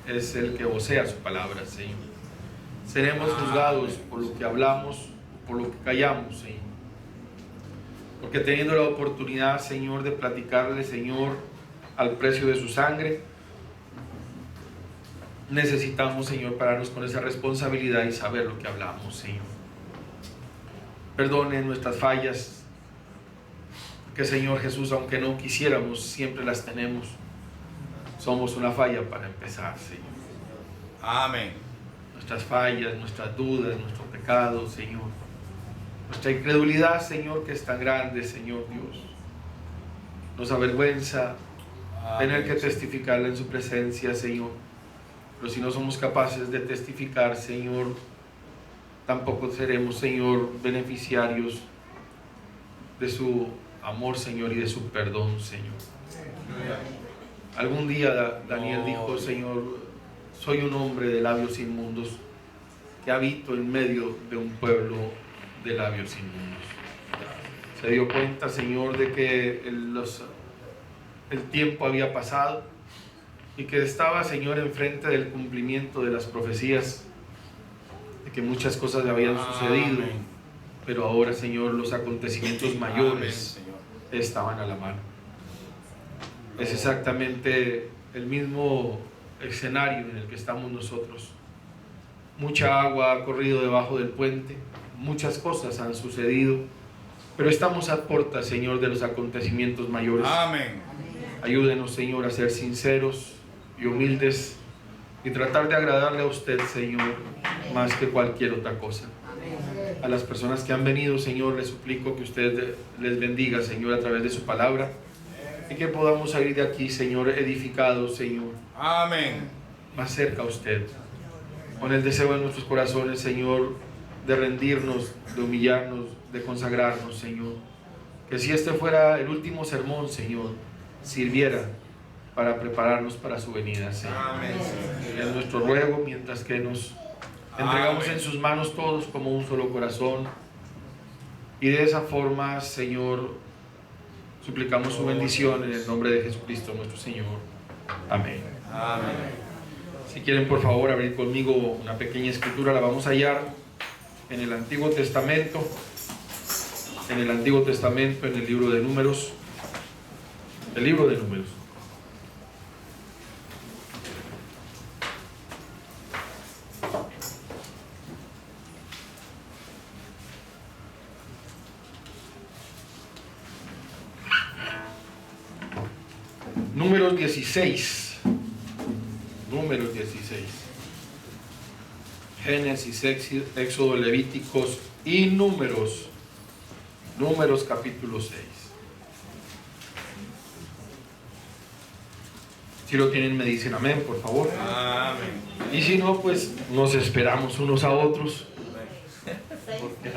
es el que vocea su palabra, Señor. Seremos juzgados por lo que hablamos, por lo que callamos, Señor. Porque teniendo la oportunidad, Señor, de platicarle, Señor, al precio de su sangre, necesitamos, Señor, pararnos con esa responsabilidad y saber lo que hablamos, Señor. Perdone nuestras fallas, que, Señor Jesús, aunque no quisiéramos, siempre las tenemos. Somos una falla para empezar, Señor. Amén. Nuestras fallas, nuestras dudas, nuestro pecado, Señor. Nuestra incredulidad, Señor, que es tan grande, Señor Dios. Nos avergüenza tener que testificarle en su presencia, Señor. Pero si no somos capaces de testificar, Señor, tampoco seremos, Señor, beneficiarios de su amor, Señor, y de su perdón, Señor. Algún día Daniel dijo, Señor, soy un hombre de labios inmundos que habito en medio de un pueblo de labios inmundos. Se dio cuenta, Señor, de que el tiempo había pasado y que estaba, Señor, enfrente del cumplimiento de las profecías, de que muchas cosas le habían sucedido, pero ahora, Señor, los acontecimientos mayores estaban a la mano. Es exactamente el mismo escenario en el que estamos nosotros. Mucha agua ha corrido debajo del puente, muchas cosas han sucedido, pero estamos a puertas, Señor, de los acontecimientos mayores. Amén. Ayúdenos, Señor, a ser sinceros y humildes y tratar de agradarle a usted, Señor, más que cualquier otra cosa. A las personas que han venido, Señor, les suplico que usted les bendiga, Señor, a través de su palabra, y que podamos salir de aquí, Señor, edificados, Señor. Amén. Más cerca a usted, con el deseo en nuestros corazones, Señor, de rendirnos, de humillarnos, de consagrarnos, Señor. Que si este fuera el último sermón, Señor, sirviera para prepararnos para su venida, Señor. Amén. Es nuestro ruego, mientras que nos entregamos en sus manos todos como un solo corazón, y de esa forma, Señor, suplicamos su bendición en el nombre de Jesucristo nuestro Señor. Amén. Amén. Si quieren, por favor, abrir conmigo una pequeña escritura, la vamos a hallar en el Antiguo Testamento, en el libro de Números, el libro de Números. Números 16. Números 16. Génesis, Éxodo, Levíticos y Números. Números capítulo 6. Si lo tienen, me dicen amén, por favor. Amén. Y si no, pues nos esperamos unos a otros. Porque,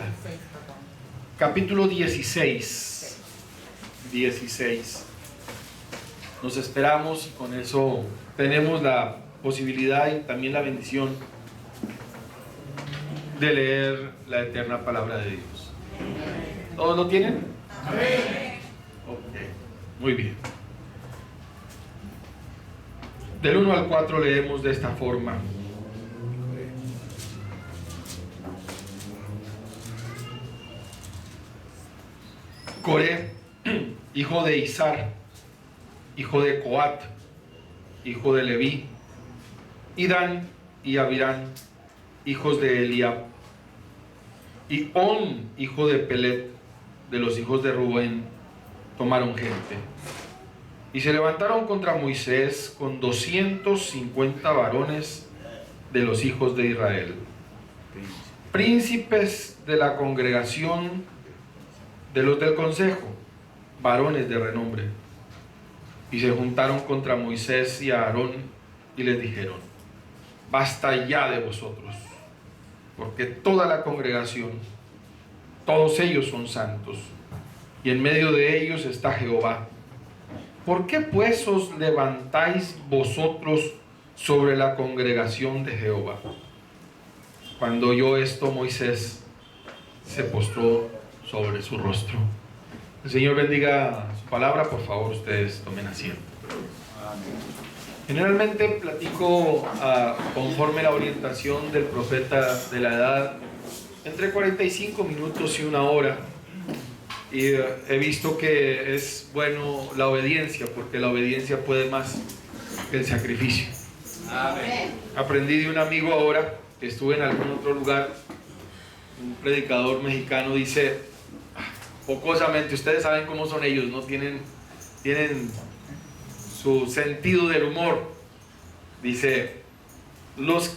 capítulo 16. 16. Nos esperamos y con eso tenemos la posibilidad y también la bendición de leer la eterna palabra de Dios. ¿Todos lo tienen? Amén. Ok, muy bien. Del 1 al 4 leemos de esta forma. Coré, hijo de Izar, hijo de Coat, hijo de Leví, y Dan y Abirán, hijos de Eliab, y On, hijo de Pelet, de los hijos de Rubén, tomaron gente. Y se levantaron contra Moisés con 250 varones de los hijos de Israel, príncipes de la congregación de los del consejo, varones de renombre. Y se juntaron contra Moisés y a Aarón y les dijeron: basta ya de vosotros, porque toda la congregación, todos ellos son santos, y en medio de ellos está Jehová. ¿Por qué pues os levantáis vosotros sobre la congregación de Jehová? Cuando oyó esto, Moisés se postró sobre su rostro. El Señor bendiga su palabra. Por favor, ustedes tomen asiento. Amén. Generalmente platico conforme la orientación del profeta de la edad, entre 45 minutos y una hora. Y he visto que es bueno la obediencia, porque la obediencia puede más que el sacrificio. Amén. Aprendí de un amigo ahora, que estuve en algún otro lugar, un predicador mexicano dice, jocosamente, ustedes saben cómo son ellos, ¿no? Tienen su sentido del humor. Dice, los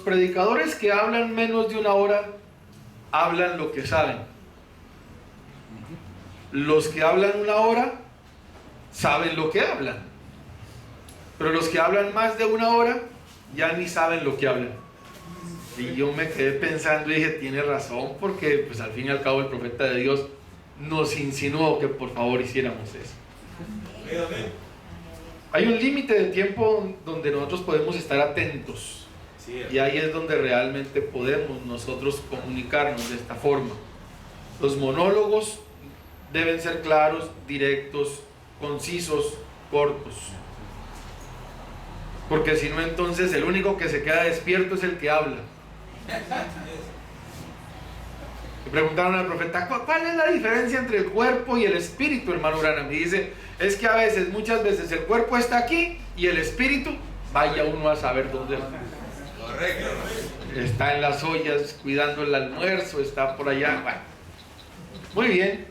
predicadores que hablan menos de una hora hablan lo que saben. Los que hablan una hora saben lo que hablan, pero los que hablan más de una hora ya ni saben lo que hablan. Y yo me quedé pensando y dije, tiene razón, porque pues al fin y al cabo el profeta de Dios nos insinuó que por favor hiciéramos eso. Hay un límite de tiempo donde nosotros podemos estar atentos, y ahí es donde realmente podemos nosotros comunicarnos de esta forma. Los monólogos deben ser claros, directos, concisos, cortos, porque si no, entonces el único que se queda despierto es el que habla. Le preguntaron al profeta, ¿cuál es la diferencia entre el cuerpo y el espíritu, hermano Branham? Y dice, es que muchas veces el cuerpo está aquí y el espíritu, vaya uno a saber dónde está. Correcto. Está en las ollas cuidando el almuerzo, está por allá. Bueno, muy bien.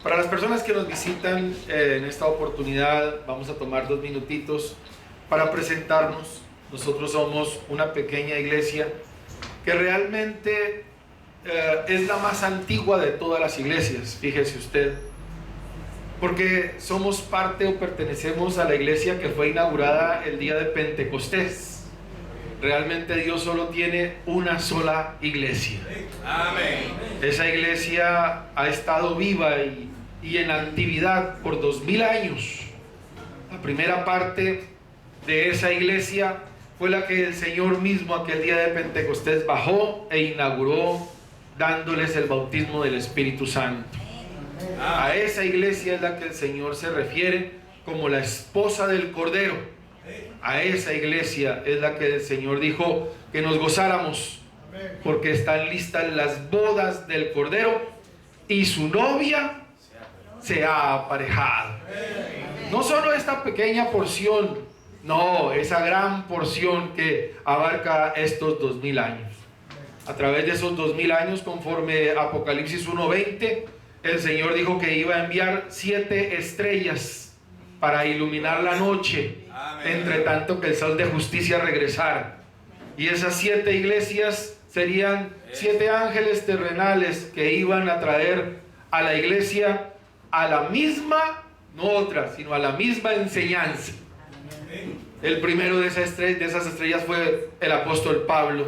Para las personas que nos visitan en esta oportunidad, vamos a tomar 2 minutitos para presentarnos. Nosotros somos una pequeña iglesia que realmente es la más antigua de todas las iglesias, fíjese usted, porque somos parte o pertenecemos a la iglesia que fue inaugurada el día de Pentecostés. Realmente Dios solo tiene una sola iglesia. Amén. Esa iglesia ha estado viva y en actividad por 2000 años. La primera parte de esa iglesia fue la que el Señor mismo aquel día de Pentecostés bajó e inauguró, dándoles el bautismo del Espíritu Santo. A esa iglesia es la que el Señor se refiere como la esposa del Cordero. A esa iglesia es la que el Señor dijo que nos gozáramos, porque están listas las bodas del Cordero y su novia se ha aparejado. No solo esta pequeña porción, no, esa gran porción que abarca estos 2000 años. A través de esos 2000 años, conforme Apocalipsis 1:20, el Señor dijo que iba a enviar 7 estrellas para iluminar la noche. Amén. Entre tanto que el sol de justicia regresara. Y esas 7 iglesias serían 7 ángeles terrenales que iban a traer a la iglesia a la misma, no otra, sino a la misma enseñanza. El primero de esas estrellas fue el apóstol Pablo,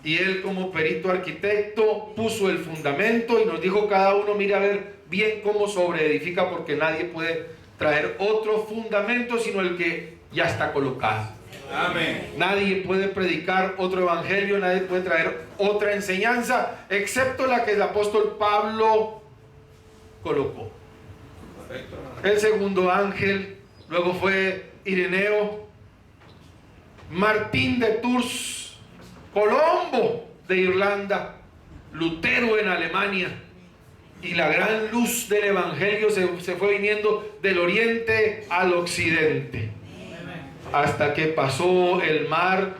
y él, como perito arquitecto, puso el fundamento y nos dijo cada uno, mire a ver bien cómo sobreedifica, porque nadie puede traer otro fundamento sino el que ya está colocado. Amén. Nadie puede predicar otro evangelio, nadie puede traer otra enseñanza excepto la que el apóstol Pablo colocó. Correcto. El segundo ángel luego fue Ireneo, Martín de Tours, Colombo de Irlanda, Lutero en Alemania, y la gran luz del evangelio se fue viniendo del oriente al occidente, hasta que pasó el mar.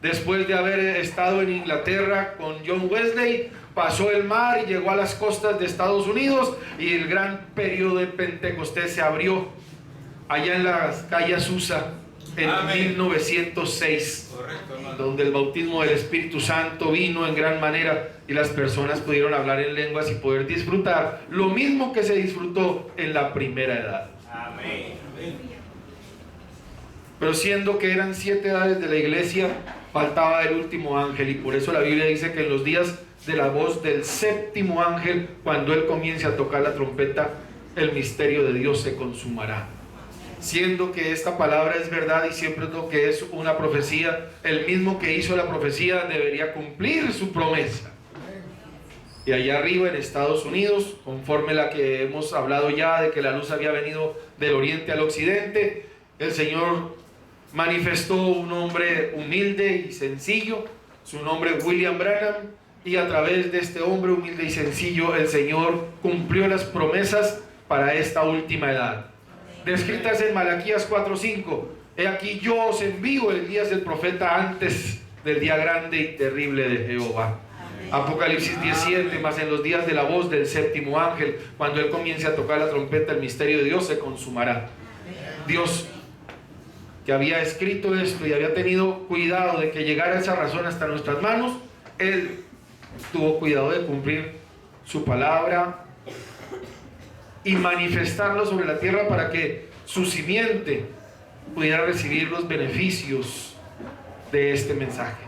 Después de haber estado en Inglaterra con John Wesley, pasó el mar y llegó a las costas de Estados Unidos, y el gran periodo de Pentecostés se abrió allá en las calles Azusa en Amén. 1906. Correcto, hermano. Donde el bautismo del Espíritu Santo vino en gran manera y las personas pudieron hablar en lenguas y poder disfrutar lo mismo que se disfrutó en la primera edad. Amén. Pero siendo que eran 7 edades de la iglesia, faltaba el último ángel, y por eso la Biblia dice que en los días de la voz del 7º ángel, cuando él comience a tocar la trompeta, el misterio de Dios se consumará. Siendo que esta palabra es verdad y siempre lo que es una profecía, el mismo que hizo la profecía debería cumplir su promesa. Y allá arriba en Estados Unidos, conforme la que hemos hablado ya de que la luz había venido del oriente al occidente. El Señor manifestó un hombre humilde y sencillo, su nombre es William Branham, y a través de este hombre humilde y sencillo el Señor cumplió las promesas para esta última edad, descritas en Malaquías 4:5. He aquí yo os envío el día del profeta antes del día grande y terrible de Jehová. Apocalipsis 17, más en los días de la voz del séptimo ángel, cuando él comience a tocar la trompeta, el misterio de Dios se consumará. Dios, que había escrito esto y había tenido cuidado de que llegara esa razón hasta nuestras manos, él tuvo cuidado de cumplir su palabra y manifestarlo sobre la tierra para que su simiente pudiera recibir los beneficios de este mensaje.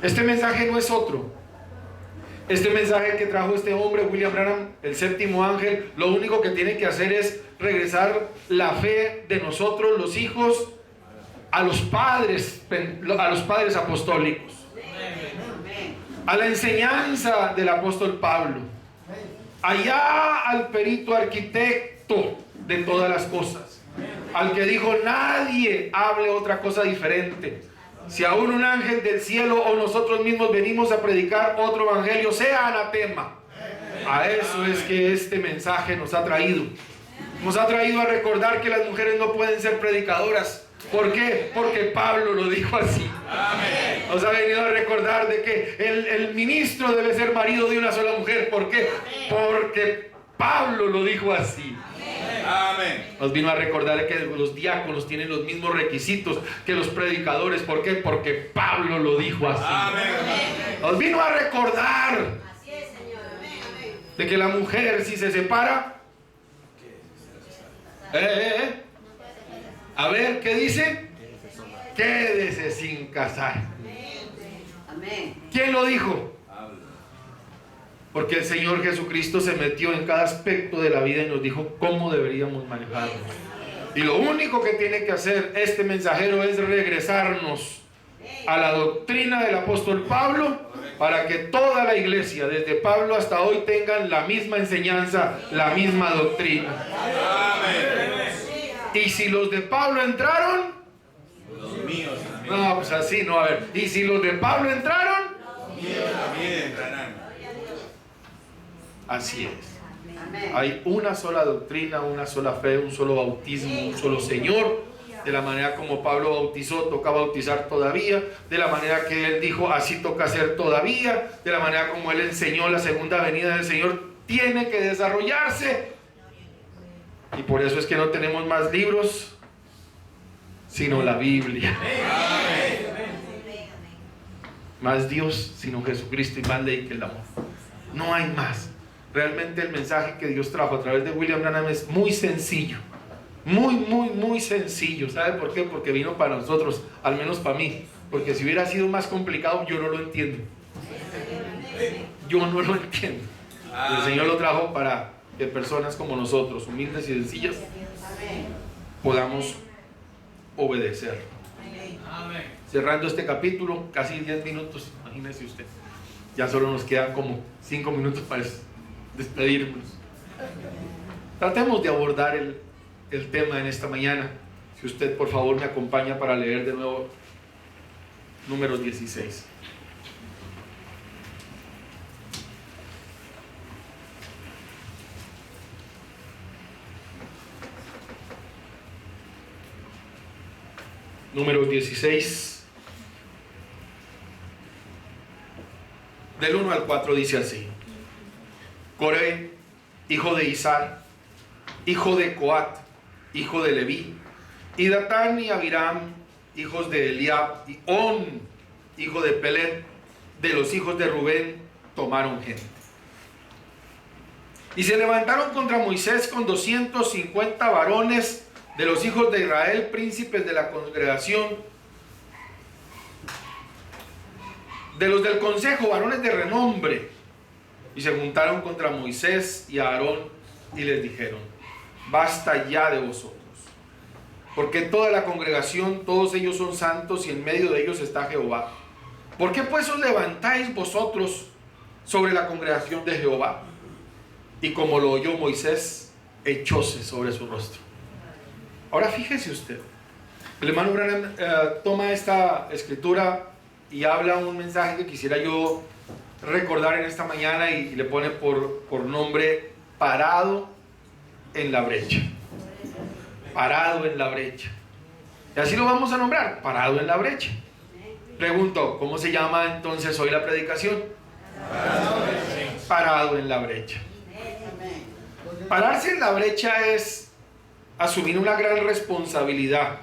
Este mensaje no es otro. Este mensaje que trajo este hombre, William Branham, el séptimo ángel, lo único que tiene que hacer es regresar la fe de nosotros, los hijos, a los padres apostólicos, a la enseñanza del apóstol Pablo, allá al perito arquitecto de todas las cosas, al que dijo: nadie hable otra cosa diferente. Si aún un ángel del cielo o nosotros mismos venimos a predicar otro evangelio, sea anatema. A eso es que este mensaje nos ha traído. Nos ha traído a recordar que las mujeres no pueden ser predicadoras. ¿Por qué? Porque Pablo lo dijo así. Nos ha venido a recordar de que el ministro debe ser marido de una sola mujer. ¿Por qué? Porque Pablo lo dijo así. Amén. Nos vino a recordar que los diáconos tienen los mismos requisitos que los predicadores. ¿Por qué? Porque Pablo lo dijo así. Amén. Nos vino a recordar de que la mujer, si se separa, a ver, ¿qué dice? Quédese sin casar. ¿Quién lo dijo? Porque el Señor Jesucristo se metió en cada aspecto de la vida y nos dijo cómo deberíamos manejarnos. Y lo único que tiene que hacer este mensajero es regresarnos a la doctrina del apóstol Pablo, para que toda la iglesia, desde Pablo hasta hoy, tengan la misma enseñanza, la misma doctrina. Y si los de Pablo entraron, Los míos también. no, pues así no, a ver. Y si los de Pablo entraron, Los míos también entrarán. así es. Hay una sola doctrina, una sola fe, un solo bautismo, un solo Señor. De la manera como Pablo bautizó, toca bautizar todavía. De la manera que él dijo, así toca hacer todavía. De la manera como él enseñó, la segunda venida del Señor tiene que desarrollarse. Y por eso es que no tenemos más libros, sino la Biblia. Más Dios, sino Jesucristo, y más ley que el amor. No hay más. Realmente el mensaje que Dios trajo a través de William Branham es muy sencillo. Muy sencillo. ¿Sabe por qué? Porque vino para nosotros, al menos para mí. Porque si hubiera sido más complicado, yo no lo entiendo. Yo no lo entiendo. El Señor lo trajo para que personas como nosotros, humildes y sencillas, podamos obedecer. Cerrando este capítulo, casi 10 minutos, imagínese usted. Ya solo nos quedan como 5 minutos para despedirnos. Tratemos de abordar el tema en esta mañana. Si usted por favor me acompaña para leer de nuevo Números 16. Números 16, del 1 al 4 dice así: Coré, hijo de Isar, hijo de Coat, hijo de Leví, y Datán y Abiram, hijos de Eliab, y On, hijo de Pelet, de los hijos de Rubén, tomaron gente. Y se levantaron contra Moisés con 250 varones de los hijos de Israel, príncipes de la congregación, de los del consejo, varones de renombre, y se juntaron contra Moisés y Aarón y les dijeron: basta ya de vosotros, porque toda la congregación, todos ellos son santos y en medio de ellos está Jehová. ¿Por qué pues os levantáis vosotros sobre la congregación de Jehová? Y como lo oyó Moisés, echóse sobre su rostro. Ahora fíjese usted, el hermano Branham toma esta escritura y habla un mensaje que quisiera yo recordar en esta mañana y le pone por nombre parado en la brecha. Parado en la brecha. Y así lo vamos a nombrar, parado en la brecha. Pregunto, ¿cómo se llama entonces hoy la predicación? Parado en la brecha. Pararse en la brecha es asumir una gran responsabilidad.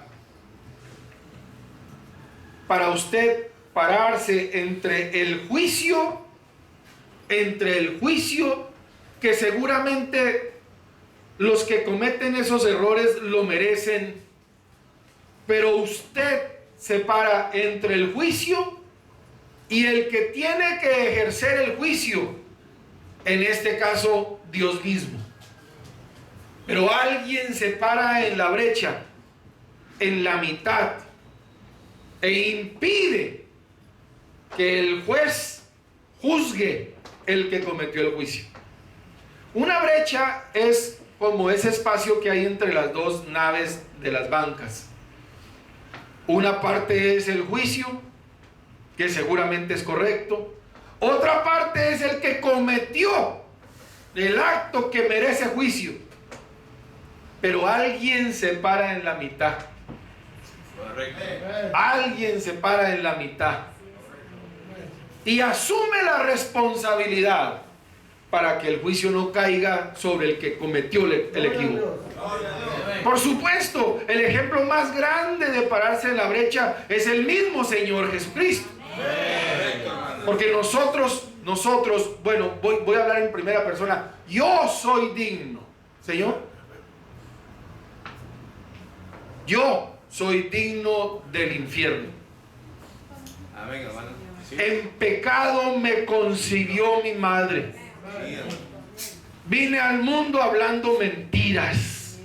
Para usted pararse entre el juicio que seguramente los que cometen esos errores lo merecen, pero usted se para entre el juicio y el que tiene que ejercer el juicio, en este caso Dios mismo. Pero alguien se para en la brecha, en la mitad, e impide que el juez juzgue el que cometió el juicio. Una brecha es como ese espacio que hay entre las dos naves de las bancas. Una parte es el juicio, que seguramente es correcto. Otra parte es el que cometió el acto que merece juicio. Pero alguien se para en la mitad. Alguien se para en la mitad y asume la responsabilidad para que el juicio no caiga sobre el que cometió el equívoco. Por supuesto, el ejemplo más grande de pararse en la brecha es el mismo Señor Jesucristo. Porque nosotros, bueno, voy a hablar en primera persona. Yo soy digno, Señor. Yo soy digno del infierno. Amén, hermano. Sí. En pecado me concibió mi madre. Vine al mundo hablando mentiras.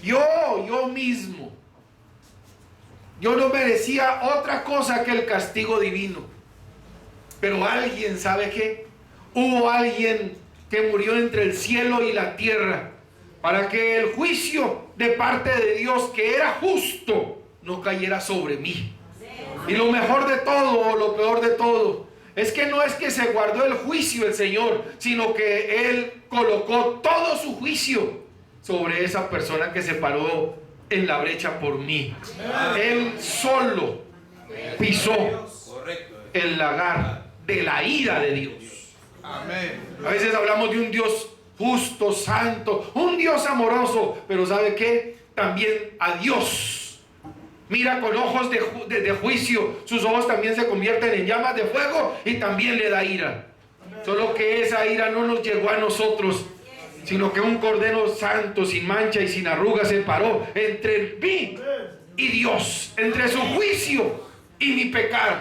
Yo mismo. Yo no merecía otra cosa que el castigo divino. Pero alguien, ¿sabe qué? Hubo alguien que murió entre el cielo y la tierra para que el juicio de parte de Dios, que era justo, no cayera sobre mí. Y lo mejor de todo, o lo peor de todo, es que no es que se guardó el juicio el Señor, sino que Él colocó todo su juicio sobre esa persona que se paró en la brecha por mí. Él solo pisó el lagar de la ira de Dios. A veces hablamos de un Dios justo, santo, un Dios amoroso, pero ¿sabe qué? También a Dios mira con ojos de juicio. Sus ojos también se convierten en llamas de fuego y también le da ira. Solo que esa ira no nos llegó a nosotros, sino que un cordero santo, sin mancha y sin arruga, se paró entre mí y Dios, entre su juicio y mi pecado,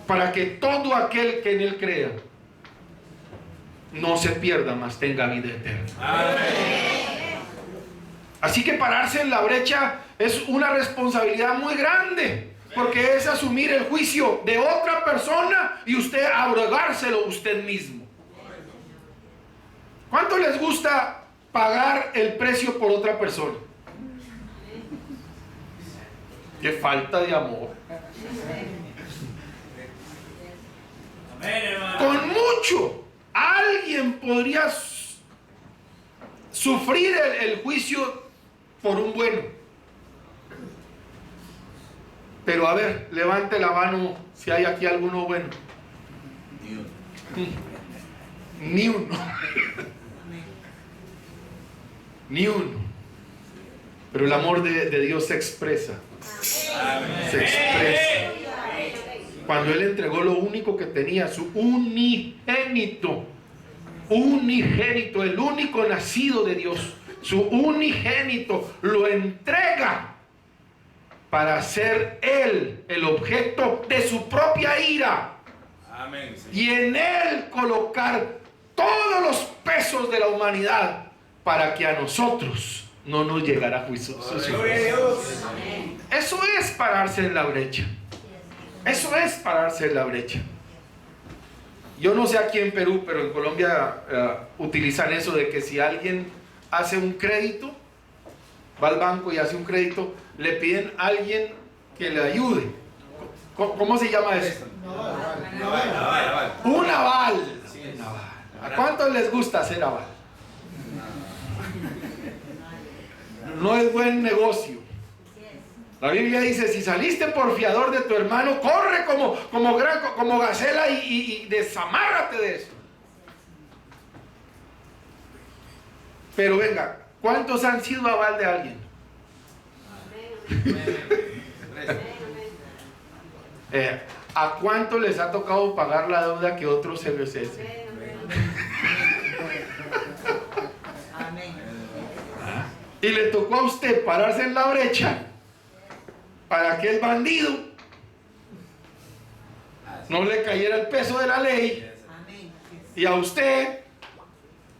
para que todo aquel que en Él crea no se pierda, mas tenga vida eterna. Así que pararse en la brecha es una responsabilidad muy grande, porque es asumir el juicio de otra persona y usted abrogárselo usted mismo. ¿Cuánto les gusta pagar el precio por otra persona? ¡Qué falta de amor! Con mucho alguien podría sufrir el juicio por un bueno. Pero a ver, levante la mano si hay aquí alguno bueno. Ni uno. Ni uno. Pero el amor de Dios se expresa. Se expresa cuando Él entregó lo único que tenía, su unigénito, el único nacido de Dios, su unigénito, lo entrega para ser Él el objeto de su propia ira. Amén, y en Él colocar todos los pesos de la humanidad para que a nosotros no nos llegara juicio. Eso es pararse en la brecha. Eso es pararse en la brecha. Yo no sé aquí en Perú, pero en Colombia utilizan eso de que si alguien hace un crédito, va al banco y hace un crédito, le piden a alguien que le ayude. ¿Cómo se llama eso? Aval. Un aval. Sí, es. Un aval. ¿A cuántos les gusta hacer aval? No es buen negocio. La Biblia dice, si saliste por fiador de tu hermano, corre como gacela y desamárrate de eso. Pero venga, ¿cuántos han sido aval de alguien? ¿A cuánto les ha tocado pagar la deuda que otros se les hace? Y le tocó a usted pararse en la brecha para que el bandido no le cayera el peso de la ley y a usted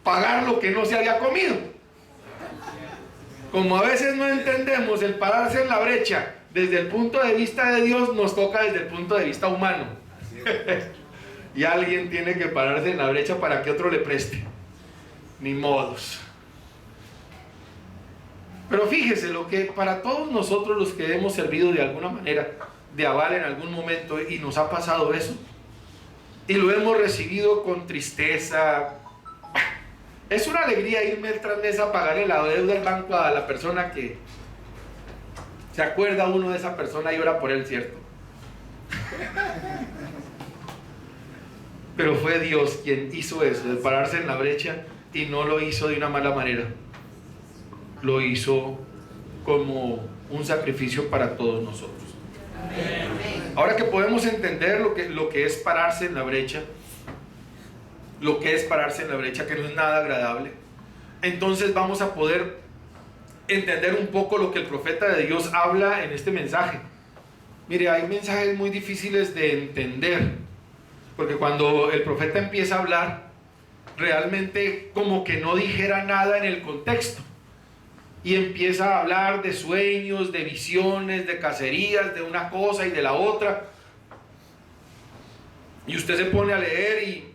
pagar lo que no se había comido. Como a veces no entendemos el pararse en la brecha desde el punto de vista de Dios, nos toca desde el punto de vista humano. Y alguien tiene que pararse en la brecha para que otro le preste. Ni modos. Pero fíjese lo que para todos nosotros los que hemos servido de alguna manera de aval en algún momento y nos ha pasado eso y lo hemos recibido con tristeza, es una alegría irme el tras mes a pagarle la deuda del banco a la persona que se acuerda uno de esa persona y ora por él, ¿cierto? Pero fue Dios quien hizo eso, de pararse en la brecha, y no lo hizo de una mala manera. Lo hizo como un sacrificio para todos nosotros. Ahora que podemos entender lo que es pararse en la brecha, que no es nada agradable, entonces vamos a poder entender un poco lo que el profeta de Dios habla en este mensaje. Mire, hay mensajes muy difíciles de entender, porque cuando el profeta empieza a hablar, realmente como que no dijera nada en el contexto. Y empieza a hablar de sueños, de visiones, de cacerías, de una cosa y de la otra. Y usted se pone a leer y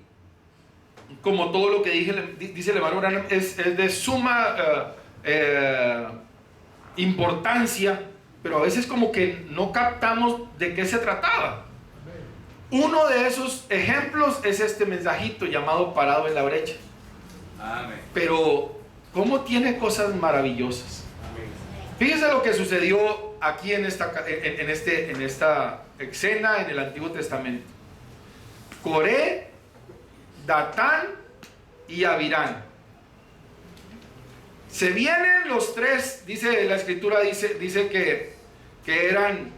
como todo lo que dice el hermano Branham es de suma importancia, pero a veces como que no captamos de qué se trataba. Uno de esos ejemplos es este mensajito llamado Parado en la Brecha. Amén. Pero ¿cómo tiene cosas maravillosas? Fíjese lo que sucedió aquí en esta escena en el Antiguo Testamento. Coré, Datán y Abirán. Se vienen los tres, dice la escritura, dice que eran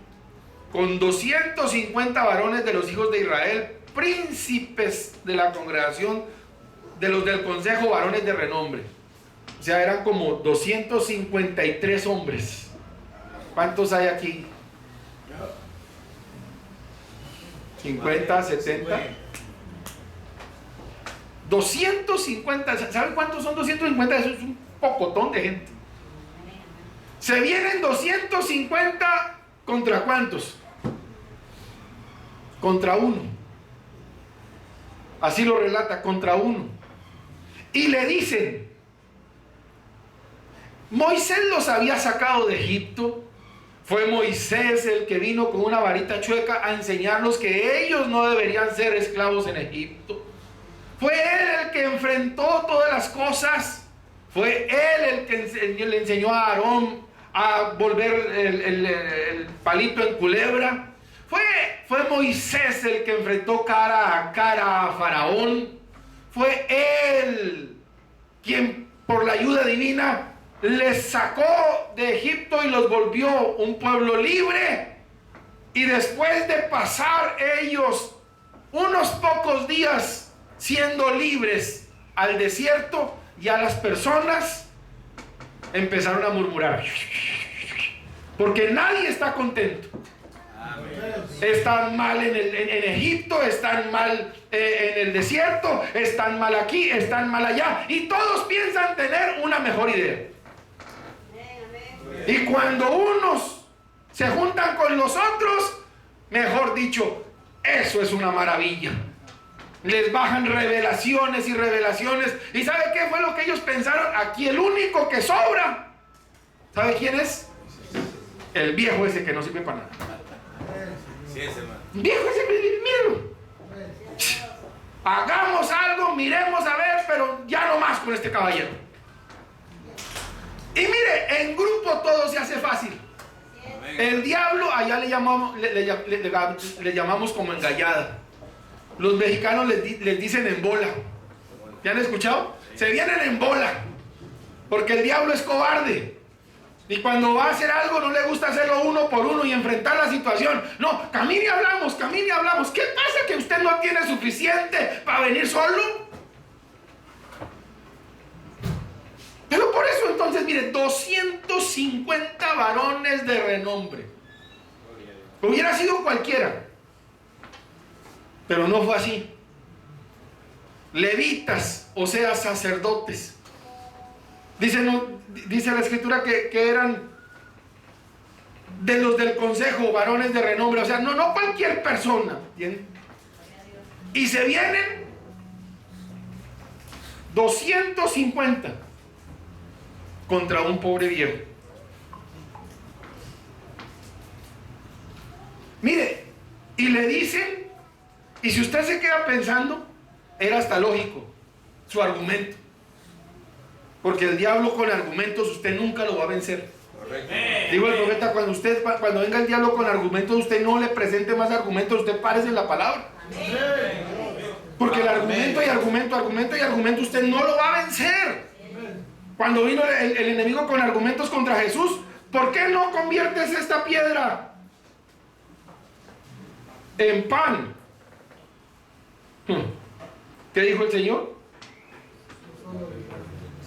con 250 varones de los hijos de Israel, príncipes de la congregación, de los del consejo, varones de renombre. O sea, eran como 253 hombres. ¿Cuántos hay aquí? 50, 70. 250. ¿Saben cuántos son 250? Eso es un pocotón de gente. Se vienen 250 ¿contra cuántos? Contra uno. Así lo relata, contra uno. Y le dicen: Moisés los había sacado de Egipto. Fue Moisés el que vino con una varita chueca a enseñarlos que ellos no deberían ser esclavos en Egipto. Fue él el que enfrentó todas las cosas. Fue él el que le enseñó a Aarón a volver el palito en culebra. Fue Moisés el que enfrentó cara a cara a Faraón. Fue él quien por la ayuda divina les sacó de Egipto y los volvió un pueblo libre. Y después de pasar ellos unos pocos días siendo libres al desierto, ya las personas empezaron a murmurar, porque nadie está contento. Están mal en Egipto, están mal en el desierto, están mal aquí, están mal allá, y todos piensan tener una mejor idea. Y cuando unos se juntan con los otros, mejor dicho, eso es una maravilla. Les bajan revelaciones y revelaciones. ¿Y sabe qué fue lo que ellos pensaron? Aquí el único que sobra ¿Sabe quién es? El viejo ese que no sirve para nada. Sí, ese, hermano. Viejo ese, míralo. Hagamos algo, miremos a ver, pero ya no más con este caballero. Y mire, en grupo todo se hace fácil. El diablo, allá le llamamos como engallada. Los mexicanos les dicen en bola. ¿Ya han escuchado? Se vienen en bola. Porque el diablo es cobarde. Y cuando va a hacer algo no le gusta hacerlo uno por uno y enfrentar la situación. No, camine y hablamos, camine y hablamos. ¿Qué pasa que usted no tiene suficiente para venir solo? Pero por eso entonces, mire, 250 varones de renombre. Hubiera sido cualquiera. Pero no fue así. Levitas, o sea, sacerdotes. Dice la escritura que eran de los del consejo, varones de renombre. O sea, no cualquier persona. ¿Entienden? Y se vienen 250 contra un pobre viejo. Mire, y le dicen, y si usted se queda pensando, era hasta lógico su argumento. Porque el diablo con argumentos usted nunca lo va a vencer. Correcto. Digo el profeta, cuando venga el diablo con argumentos, usted no le presente más argumentos, usted párese en la palabra. Porque el argumento y argumento, usted no lo va a vencer. Cuando vino el enemigo con argumentos contra Jesús, ¿por qué no conviertes esta piedra en pan? ¿Qué dijo el Señor?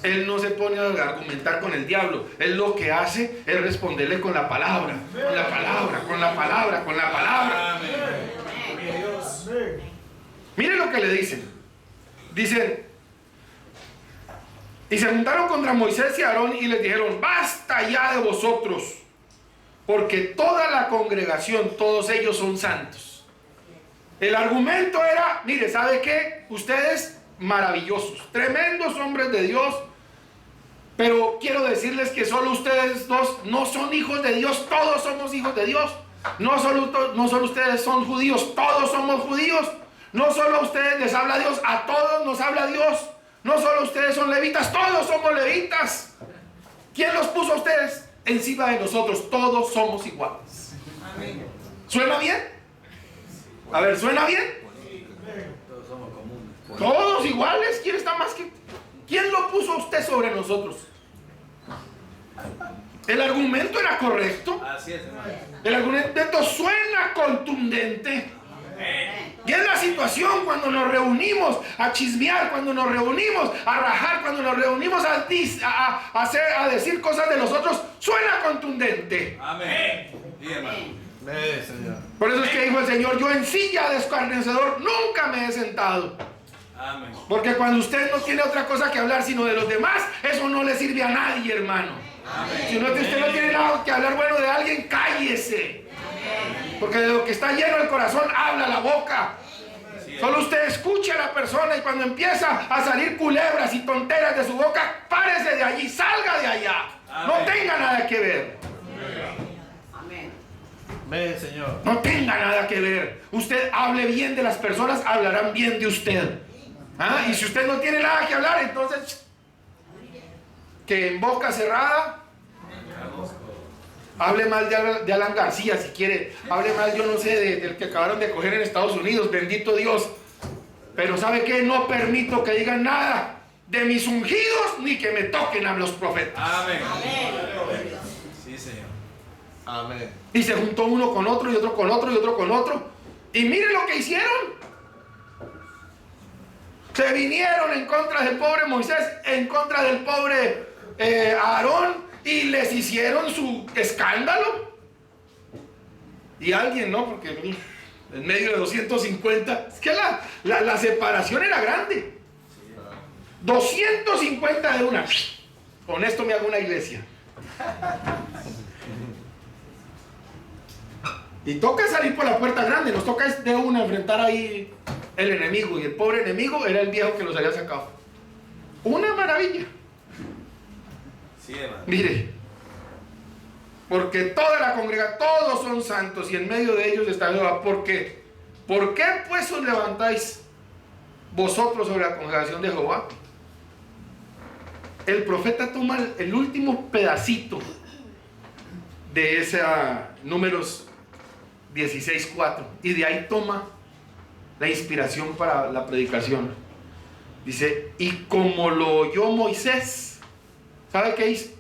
Él no se pone a argumentar con el diablo. Él lo que hace es responderle con la palabra. Con la palabra, con la palabra, con la palabra. Mire lo que le dicen. Dicen, y se juntaron contra Moisés y Aarón y les dijeron, basta ya de vosotros, porque toda la congregación, todos ellos son santos. El argumento era, mire, ¿sabe qué? Ustedes maravillosos, tremendos hombres de Dios, pero quiero decirles que solo ustedes dos no son hijos de Dios, todos somos hijos de Dios. No solo ustedes son judíos, todos somos judíos. No solo a ustedes les habla Dios, a todos nos habla Dios. No solo ustedes son levitas, todos somos levitas. ¿Quién los puso a ustedes encima de nosotros? Todos somos iguales. ¿Suena bien? A ver, ¿suena bien? Todos somos comunes. Todos iguales. ¿Quién está más que? ¿Quién lo puso a usted sobre nosotros? El argumento era correcto. Así es, hermano. El argumento suena contundente. Y es la situación cuando nos reunimos a chismear, cuando nos reunimos a rajar, cuando nos reunimos a decir cosas de los otros, suena contundente. Amén. Sí, hermano. Por eso es que dijo el Señor, yo en silla de escarnecedor nunca me he sentado. Amén. Porque cuando usted no tiene otra cosa que hablar sino de los demás, eso no le sirve a nadie, hermano. Amén. Si usted no tiene nada que hablar bueno de alguien, cállese. Porque de lo que está lleno el corazón habla la boca. Solo usted escucha a la persona y cuando empieza a salir culebras y tonteras de su boca, párese de allí, salga de allá. No tenga nada que ver. Amén, Señor. No tenga nada que ver. Usted hable bien de las personas, hablarán bien de usted. ¿Ah? Y si usted no tiene nada que hablar, entonces que en boca cerrada hable mal de Alan García si quiere, hable mal, yo no sé, del que acabaron de coger en Estados Unidos, bendito Dios. Pero ¿sabe qué? No permito que digan nada de mis ungidos ni que me toquen a los profetas. Amén. Sí, Señor. Amén. Y se juntó uno con otro y otro con otro y otro con otro. Y mire lo que hicieron. Se vinieron en contra del pobre Moisés, en contra del pobre Aarón, y les hicieron su escándalo. Y alguien, ¿no? Porque en medio de 250, es que la separación era grande. 250 de una. Con esto me hago una iglesia. Y toca salir por la puerta grande, nos toca de una enfrentar ahí el enemigo. Y el pobre enemigo era el viejo que los había sacado. Una maravilla. Sí, hermano. Mire, porque toda la congregación, todos son santos y en medio de ellos está Jehová. ¿Por qué? ¿Por qué pues os levantáis vosotros sobre la congregación de Jehová? El profeta toma el último pedacito de esa Números 16:4 y de ahí toma la inspiración para la predicación. Dice, y como lo oyó Moisés, ¿sabe qué hizo?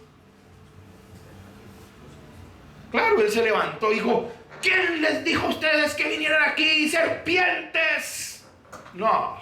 Claro, él se levantó y dijo, ¿quién les dijo a ustedes que vinieran aquí, serpientes? No,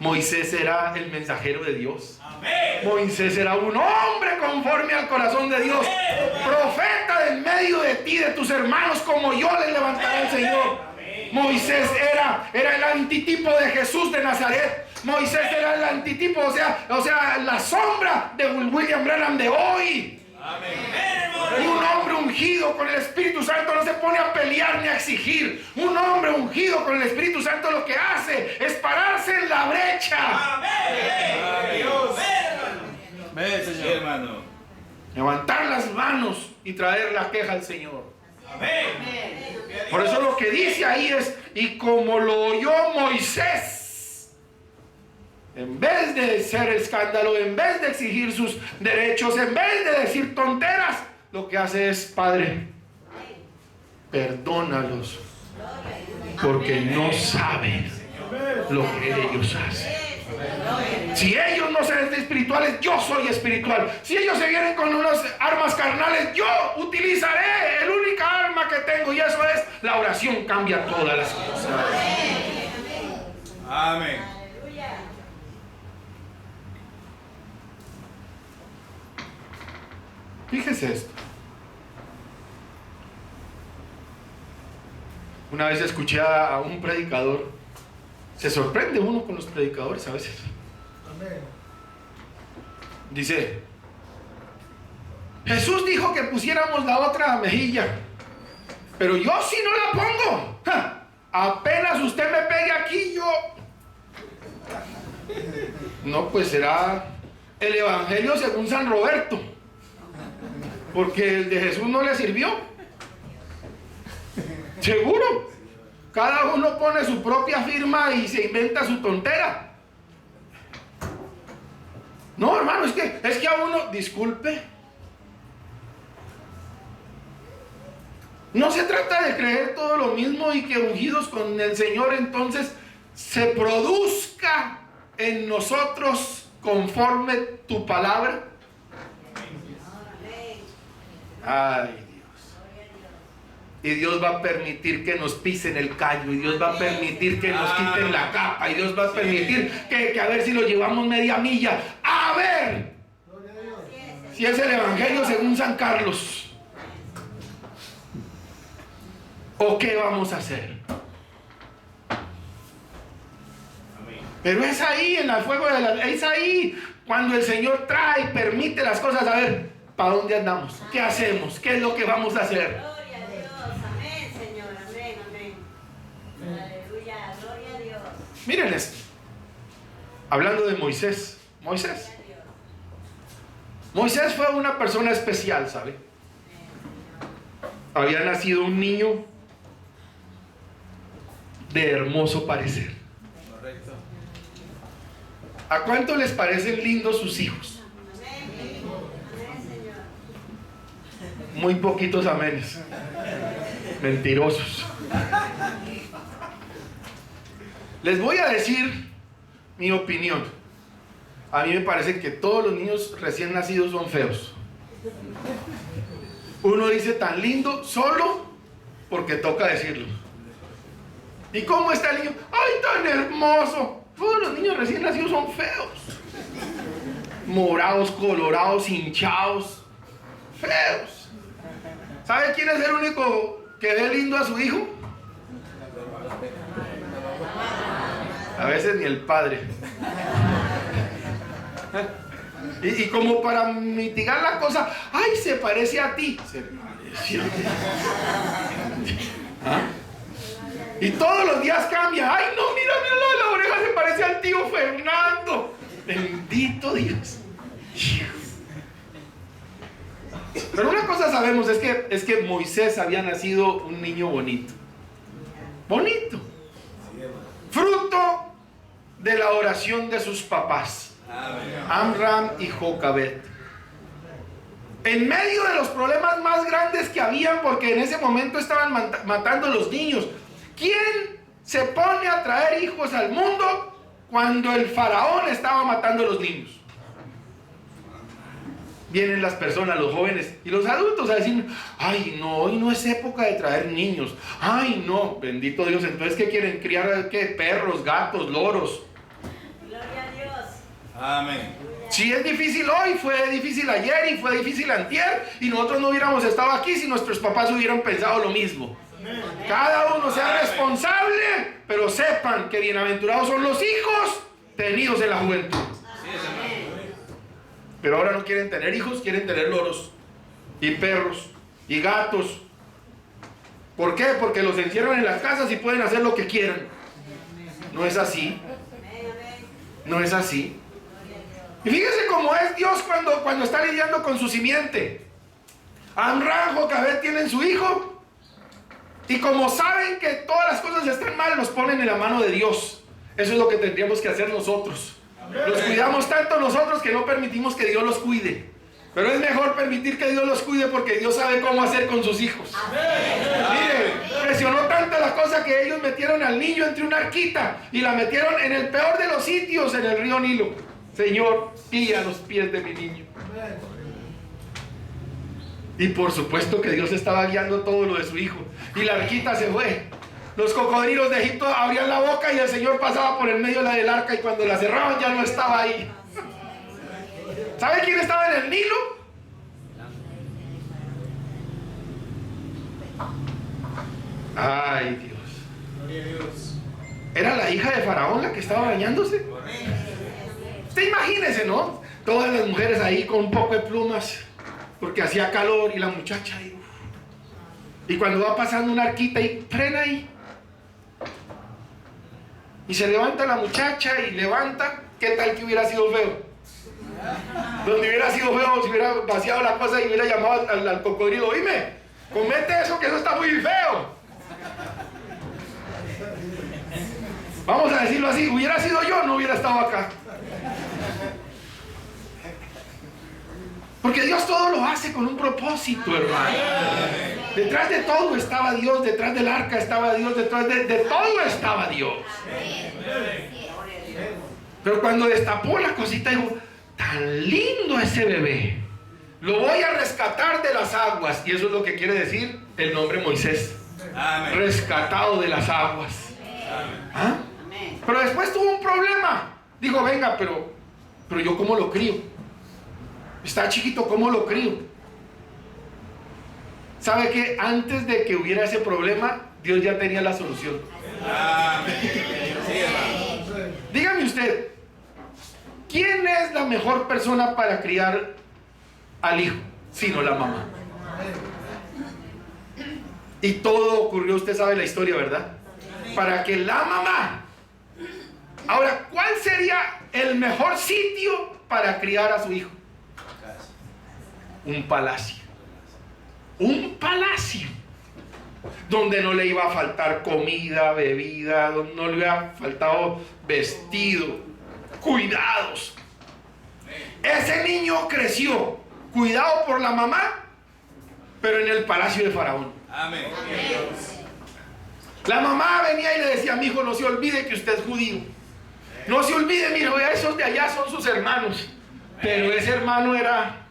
Moisés era el mensajero de Dios. Amén. Moisés era un hombre conforme al corazón de Dios. Amén. Profeta de en medio de ti, de tus hermanos, como yo les levantaré al Señor. Amén. Moisés era el antitipo de Jesús de Nazaret. Moisés era el antitipo, o sea, la sombra de William Branham de hoy. Amén. Un hombre ungido con el Espíritu Santo no se pone a pelear ni a exigir. Un hombre ungido con el Espíritu Santo lo que hace es pararse en la brecha. Amén. Amén, Señor, hermano. Levantar las manos y traer la queja al Señor. Amén. Por eso lo que dice ahí es, y como lo oyó Moisés, en vez de ser escándalo, en vez de exigir sus derechos, en vez de decir tonteras, lo que hace es, Padre, perdónalos, porque no saben lo que ellos hacen. Si ellos no son espirituales, yo soy espiritual. Si ellos se vienen con unas armas carnales, yo utilizaré el única arma que tengo, y eso es la oración. Cambia todas las cosas. Amén. Fíjese esto. Una vez escuché a un predicador. Se sorprende uno con los predicadores a veces. Amén. Dice, Jesús dijo que pusiéramos la otra mejilla, pero yo sí no la pongo. ¡Ja! Apenas usted me pegue aquí, yo... No, pues será el Evangelio según San Roberto, porque el de Jesús no le sirvió. Seguro. Cada uno pone su propia firma y se inventa su tontera. No, hermano, es que a uno, disculpe, no se trata de creer todo lo mismo y que ungidos con el Señor entonces se produzca en nosotros conforme tu palabra. Ay, y Dios va a permitir que nos pisen el callo, y Dios va a permitir que nos quiten la capa, y Dios va a permitir que a ver si lo llevamos media milla, a ver si es el Evangelio según San Carlos, o qué vamos a hacer. Pero es ahí, en el fuego de la... Es ahí cuando el Señor trae y permite las cosas. A ver, ¿para dónde andamos? ¿Qué hacemos? ¿Qué es lo que vamos a hacer? Miren esto. Hablando de Moisés. Moisés fue una persona especial, ¿sabe? Había nacido un niño de hermoso parecer. Correcto. ¿A cuánto les parecen lindos sus hijos? Muy poquitos amenes. Mentirosos. Les voy a decir mi opinión. A mí me parece que todos los niños recién nacidos son feos. Uno dice tan lindo solo porque toca decirlo. ¿Y cómo está el niño? ¡Ay, tan hermoso! Todos los niños recién nacidos son feos. Morados, colorados, hinchados. Feos. ¿Sabe quién es el único que ve lindo a su hijo? A veces ni el padre. Y como para mitigar la cosa, ¡ay, se parece a ti! Se parece a ti. ¿Ah? Y todos los días cambia. ¡Ay, no, mira, la oreja se parece al tío Fernando! Bendito Dios. Pero una cosa sabemos es que Moisés había nacido un niño bonito. Bonito. Fruto de la oración de sus papás, Amram y Jocabed. En medio de los problemas más grandes que habían, porque en ese momento estaban matando a los niños. ¿Quién se pone a traer hijos al mundo cuando el faraón estaba matando a los niños? Vienen las personas, los jóvenes y los adultos a decir: ay no, hoy no es época de traer niños. Ay no, bendito Dios. Entonces, ¿qué quieren? ¿Criar qué? Perros, gatos, loros. Gloria a Dios. Amén. Si es difícil hoy, fue difícil ayer y fue difícil antier, y nosotros no hubiéramos estado aquí si nuestros papás hubieran pensado lo mismo. Cada uno sea responsable, pero sepan que bienaventurados son los hijos tenidos en la juventud. Pero ahora no quieren tener hijos, quieren tener loros y perros y gatos. ¿Por qué? Porque los encierran en las casas y pueden hacer lo que quieran. No es así. No es así. Y fíjese cómo es Dios cuando está lidiando con su simiente. Amram, Jocabed tienen su hijo, y como saben que todas las cosas están mal, los ponen en la mano de Dios. Eso es lo que tendríamos que hacer nosotros. Los cuidamos tanto nosotros que no permitimos que Dios los cuide. Pero es mejor permitir que Dios los cuide, porque Dios sabe cómo hacer con sus hijos. Mire, presionó tanto la cosa que ellos metieron al niño entre una arquita y la metieron en el peor de los sitios, en el río Nilo. Señor, pilla los pies de mi niño. Y por supuesto que Dios estaba guiando todo lo de su hijo. Y la arquita se fue. Los cocodrilos de Egipto abrían la boca y el Señor pasaba por el medio del arca, y cuando la cerraban ya no estaba ahí. ¿Sabe quién estaba en el Nilo? Ay, Dios. Era la hija de Faraón la que estaba bañándose. Usted imagínese, ¿no? Todas las mujeres ahí con un poco de plumas, porque hacía calor, y la muchacha ahí. Y cuando va pasando una arquita y frena ahí, y se levanta la muchacha y levanta, ¿qué tal que hubiera sido feo? Donde hubiera sido feo, si hubiera vaciado la cosa y hubiera llamado al cocodrilo: oíme, comete eso, que eso está muy feo. Vamos a decirlo así: hubiera sido yo, no hubiera estado acá. Porque Dios todo lo hace con un propósito, hermano. Detrás de todo estaba Dios, detrás del arca estaba Dios, detrás de todo estaba Dios. Pero cuando destapó la cosita, dijo: tan lindo ese bebé, lo voy a rescatar de las aguas. Y eso es lo que quiere decir el nombre Moisés. Amén. Rescatado de las aguas. ¿Ah? Pero después tuvo un problema. Dijo: venga, pero yo ¿cómo lo crío? Está chiquito, ¿cómo lo crío? ¿Sabe que antes de que hubiera ese problema, Dios ya tenía la solución? Dígame usted, ¿quién es la mejor persona para criar al hijo? Sino la mamá. Y todo ocurrió, usted sabe la historia, ¿verdad? Para que la mamá... Ahora, ¿cuál sería el mejor sitio para criar a su hijo? Un palacio. Un palacio donde no le iba a faltar comida, bebida, donde no le iba a faltar vestido, cuidados. Ese niño creció cuidado por la mamá, pero en el palacio de Faraón. Amén. La mamá venía y le decía: mi hijo, no se olvide que usted es judío. No se olvide, mire, esos de allá son sus hermanos. Pero ese hermano era...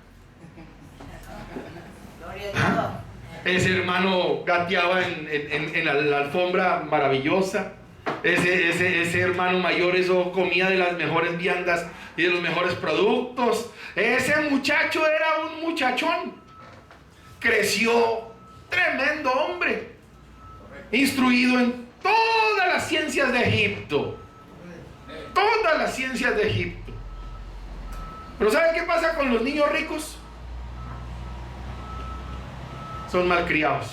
¿Ah? Ese hermano gateaba en la alfombra maravillosa. Ese hermano mayor, eso comía de las mejores viandas y de los mejores productos. Ese muchacho era un muchachón. Creció tremendo hombre, instruido en todas las ciencias de Egipto. Todas las ciencias de Egipto. Pero ¿saben qué pasa con los niños ricos? Son malcriados.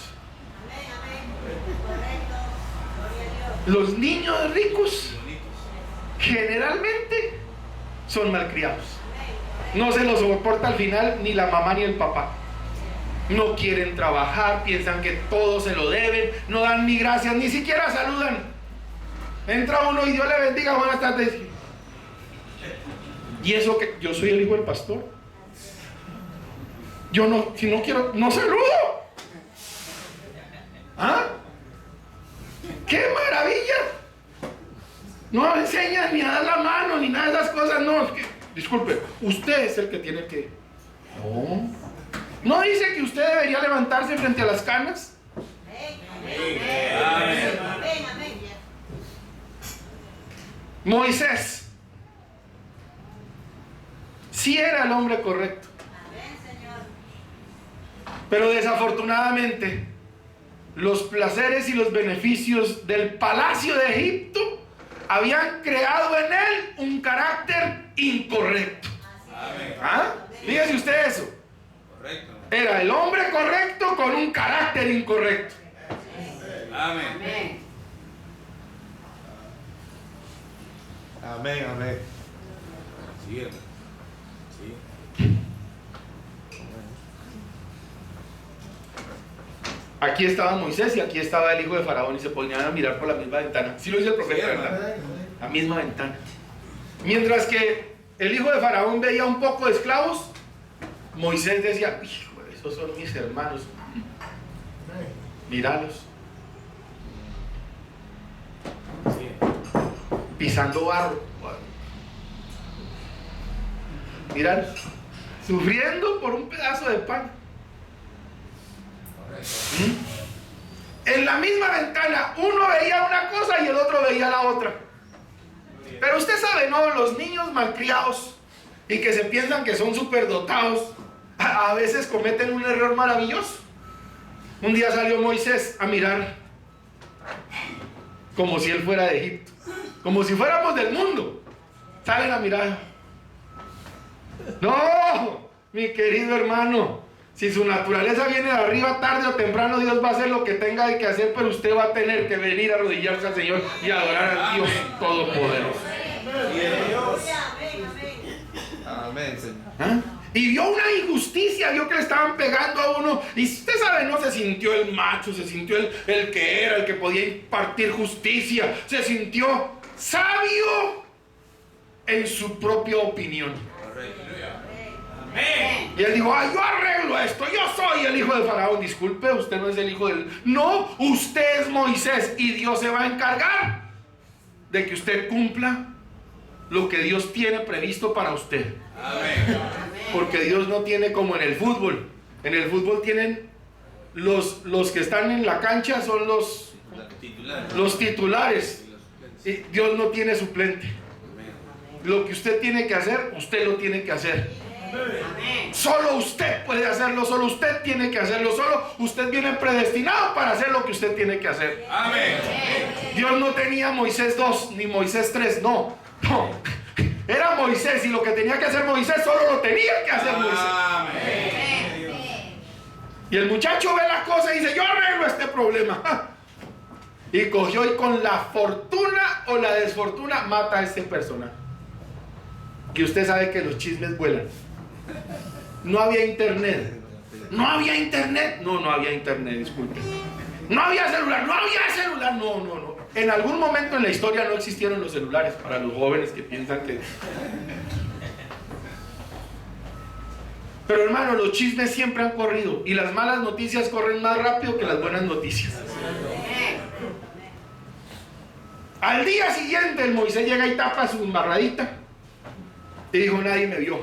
Los niños ricos generalmente son malcriados. No se los soporta al final ni la mamá ni el papá. no quieren trabajar, piensan que todo se lo deben, no dan ni gracias, ni siquiera saludan. Entra uno y Dios le bendiga, buenas tardes. Y eso que yo soy el hijo del pastor. Yo no, si no quiero, no saludo. ¿Ah? ¡Qué maravilla! No enseñan ni a dar la mano ni nada de esas cosas. No, es que, disculpe, usted es el que tiene que. ¿No dice que usted debería levantarse frente a las canas? Moisés sí era el hombre correcto, pero desafortunadamente los placeres y los beneficios del palacio de Egipto habían creado en él un carácter incorrecto. ¿Ah? Fíjese usted eso. Era el hombre correcto con un carácter incorrecto. Amén. Amén, amén. Sí. Aquí estaba Moisés y aquí estaba el hijo de Faraón y se ponían a mirar por la misma ventana. Sí lo dice el profeta, ¿verdad? La misma ventana. Mientras que el hijo de Faraón veía un poco de esclavos, Moisés decía, hijo, esos son mis hermanos. Míralos. Pisando barro. Míralos. Sufriendo por un pedazo de pan. En la misma ventana uno veía una cosa y el otro veía la otra. Pero usted sabe, ¿no? Los niños malcriados y que se piensan que son superdotados a veces cometen un error maravilloso. Un día salió Moisés a mirar como si él fuera de Egipto, como si fuéramos del mundo. Salen a mirar. No, mi querido hermano, si su naturaleza viene de arriba, tarde o temprano Dios va a hacer lo que tenga que hacer, pero usted va a tener que venir a arrodillarse al Señor y adorar al Dios Todopoderoso. Amén, Señor. ¿Ah? Y vio una injusticia, vio que le estaban pegando a uno. Y usted sabe, no se sintió el macho, se sintió el que era, el que podía impartir justicia. Se sintió sabio en su propia opinión. Y él dijo, yo arreglo esto, yo soy el hijo de Faraón. Disculpe, usted no es el hijo del... No, usted es Moisés y Dios se va a encargar de que usted cumpla lo que Dios tiene previsto para usted. Amén. Porque Dios no tiene como en el fútbol. En el fútbol tienen los que están en la cancha son los titulares. Y Dios no tiene suplente. Lo que usted tiene que hacer, usted lo tiene que hacer. Solo usted puede hacerlo, solo usted tiene que hacerlo, solo usted viene predestinado para hacer lo que usted tiene que hacer. Amén. Dios no tenía Moisés 2 ni Moisés 3, no. Era Moisés y lo que tenía que hacer Moisés solo lo tenía que hacer Moisés. Amén. Y el muchacho ve la cosa y dice, yo arreglo este problema. Y cogió y con la fortuna o la desfortuna mata a este personaje. Y usted sabe que los chismes vuelan. No había internet. No había internet. No había internet, disculpe. No había celular. No. En algún momento en la historia no existieron los celulares para los jóvenes que piensan que... Pero hermano, los chismes siempre han corrido y las malas noticias corren más rápido que las buenas noticias. Al día siguiente el Moisés llega y tapa su embarradita y dijo, nadie me vio.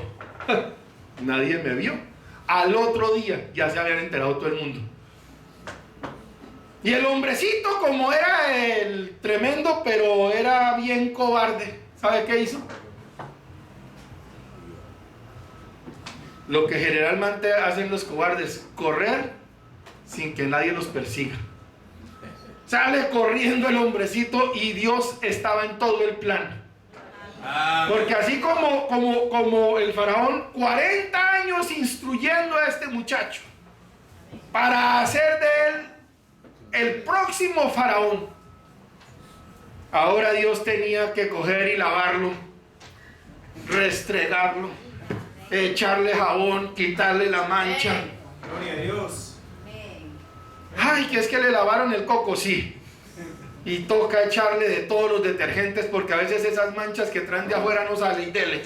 Nadie me vio. Al otro día ya se habían enterado todo el mundo. Y el hombrecito, como era el tremendo, pero era bien cobarde, ¿sabe qué hizo? Lo que generalmente hacen los cobardes, correr sin que nadie los persiga. Sale corriendo el hombrecito y Dios estaba en todo el plan. Porque así como el faraón, 40 años instruyendo a este muchacho para hacer de él el próximo faraón, ahora Dios tenía que coger y lavarlo, restregarlo, echarle jabón, quitarle la mancha. Gloria a Dios. Ay, que es que le lavaron el coco, sí. Y toca echarle de todos los detergentes porque a veces esas manchas que traen de afuera no salen. Y dele.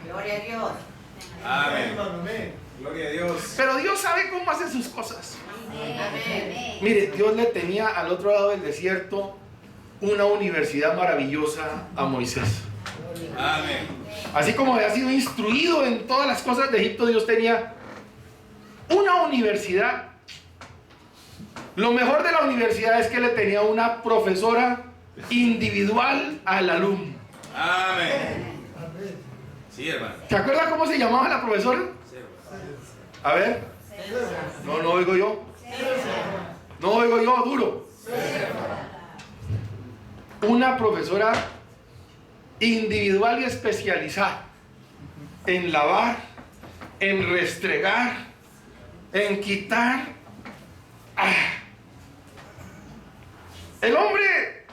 Gloria a Dios. Amén. Gloria a Dios. Pero Dios sabe cómo hace sus cosas. Amén. Mire, Dios le tenía al otro lado del desierto una universidad maravillosa a Moisés. Amén. Así como había sido instruido en todas las cosas de Egipto, Dios tenía una universidad. Lo mejor de la universidad es que le tenía una profesora individual al alumno. Amén. Sí, hermano. ¿Se acuerda cómo se llamaba la profesora? A ver. No oigo yo. No oigo yo, duro. Una profesora individual y especializada en lavar, en restregar, en quitar. El hombre,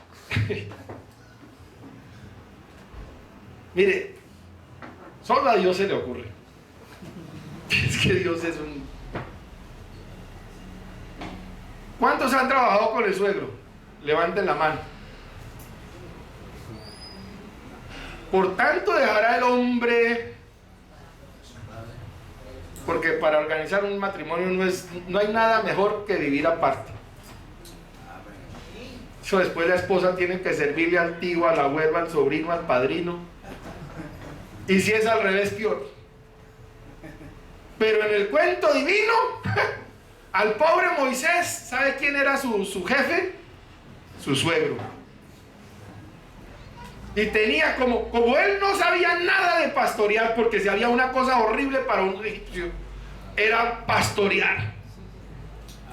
mire, solo a Dios se le ocurre. Es que Dios es un... ¿Cuántos han trabajado con el suegro? Levanten la mano. Por tanto dejará el hombre, porque para organizar un matrimonio no hay nada mejor que vivir aparte. Eso después la esposa tiene que servirle al tío, al abuelo, al sobrino, al padrino. Y si es al revés, peor. Pero en el cuento divino, al pobre Moisés, ¿sabe quién era su jefe? Su suegro. Y tenía como él no sabía nada de pastorear, porque si había una cosa horrible para un egipcio, era pastorear.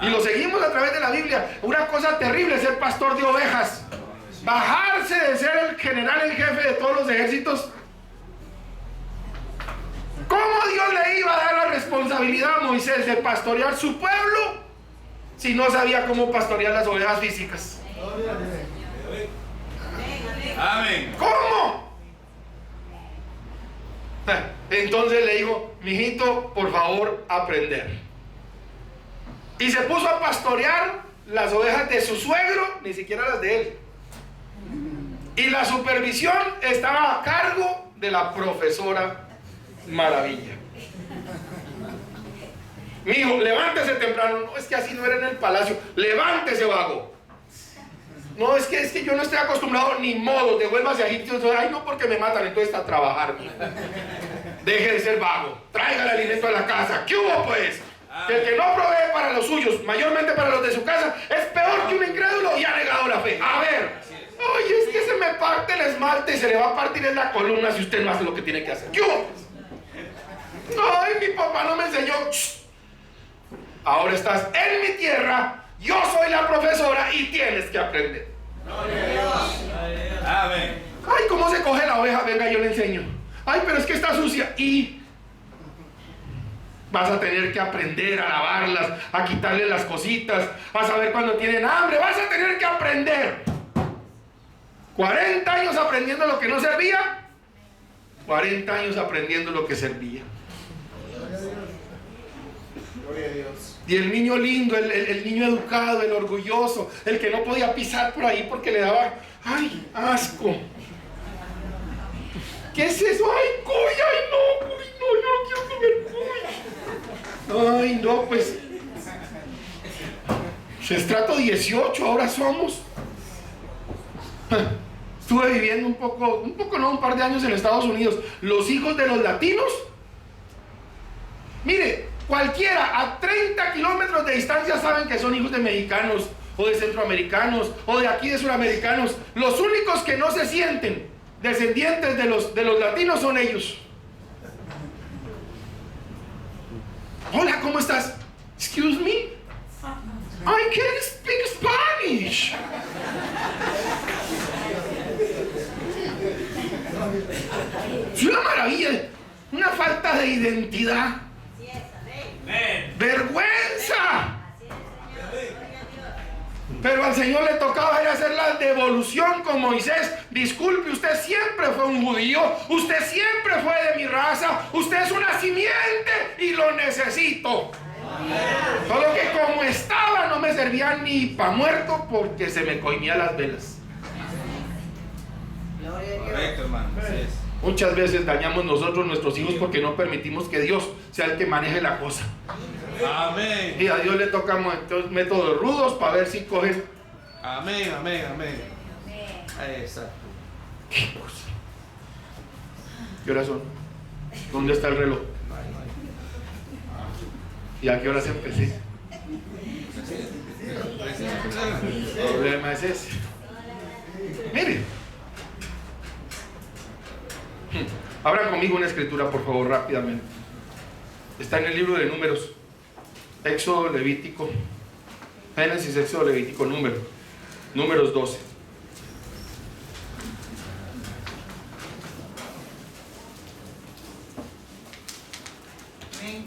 Y lo seguimos a través de la Biblia. Una cosa terrible es ser pastor de ovejas. Bajarse de ser el general en jefe de todos los ejércitos. ¿Cómo Dios le iba a dar la responsabilidad a Moisés de pastorear su pueblo si no sabía cómo pastorear las ovejas físicas? Amén. ¿Cómo? Entonces le dijo: mijito, por favor, aprender. Y se puso a pastorear las ovejas de su suegro, ni siquiera las de él. Y la supervisión estaba a cargo de la profesora Maravilla. Mijo, levántese temprano. No, es que así no era en el palacio. Levántese, vago. No, es que yo no estoy acostumbrado, ni modo, devuélvase a Egipto. Ay, no, porque me matan, entonces está a trabajar. Deje de ser vago, traiga el alimento a la casa. ¿Qué hubo, pues? Que el que no provee para los suyos, mayormente para los de su casa, es peor que un incrédulo y ha negado la fe. A ver, oye, es que se me parte el esmalte y se le va a partir en la columna si usted no hace lo que tiene que hacer. ¿Qué hubo, pues? Ay, mi papá no me enseñó. Ahora estás en mi tierra, yo soy la profesora y tienes que aprender. Amén. Ay, ¿cómo se coge la oveja? Venga, yo le enseño. Ay, pero es que está sucia. Y vas a tener que aprender a lavarlas, a quitarle las cositas, a saber cuando tienen hambre. Vas a tener que aprender. 40 años aprendiendo lo que no servía, 40 años aprendiendo lo que servía. Gloria a Dios. Y el niño lindo, el niño educado, el orgulloso, el que no podía pisar por ahí porque le daba, ay, asco. ¿Qué es eso? Ay, cuy, ay, no, yo no quiero comer cuy. Ay, no, pues estrato 18 ahora somos. Estuve viviendo un par de años en Estados Unidos. Los hijos de los latinos, mire, cualquiera a 30 kilómetros de distancia saben que son hijos de mexicanos o de centroamericanos o de aquí de suramericanos. Los únicos que no se sienten descendientes de los latinos son ellos. Hola, ¿cómo estás? Excuse me, I can't speak Spanish. Es una maravilla, una falta de identidad. ¡Vergüenza! Pero al Señor le tocaba ir a hacer la devolución con Moisés. Disculpe, usted siempre fue un judío, usted siempre fue de mi raza, usted es una simiente y lo necesito. Solo que servía ni pa' muerto porque se me coinía las velas. Gloria a Dios. Correcto, hermano. Así es. Muchas veces dañamos nosotros nuestros hijos porque no permitimos que Dios sea el que maneje la cosa. Amén. Y a Dios le toca métodos rudos para ver si cogen. Amén, amén, amén. Exacto. ¿Qué cosa? ¿Qué horas son? ¿Dónde está el reloj? ¿Y a qué horas empecé? El problema es ese. Miren. Abran conmigo una escritura, por favor, rápidamente. Está en el libro de Números. Éxodo, Levítico. Génesis, Éxodo, Levítico, Números 12. Amén.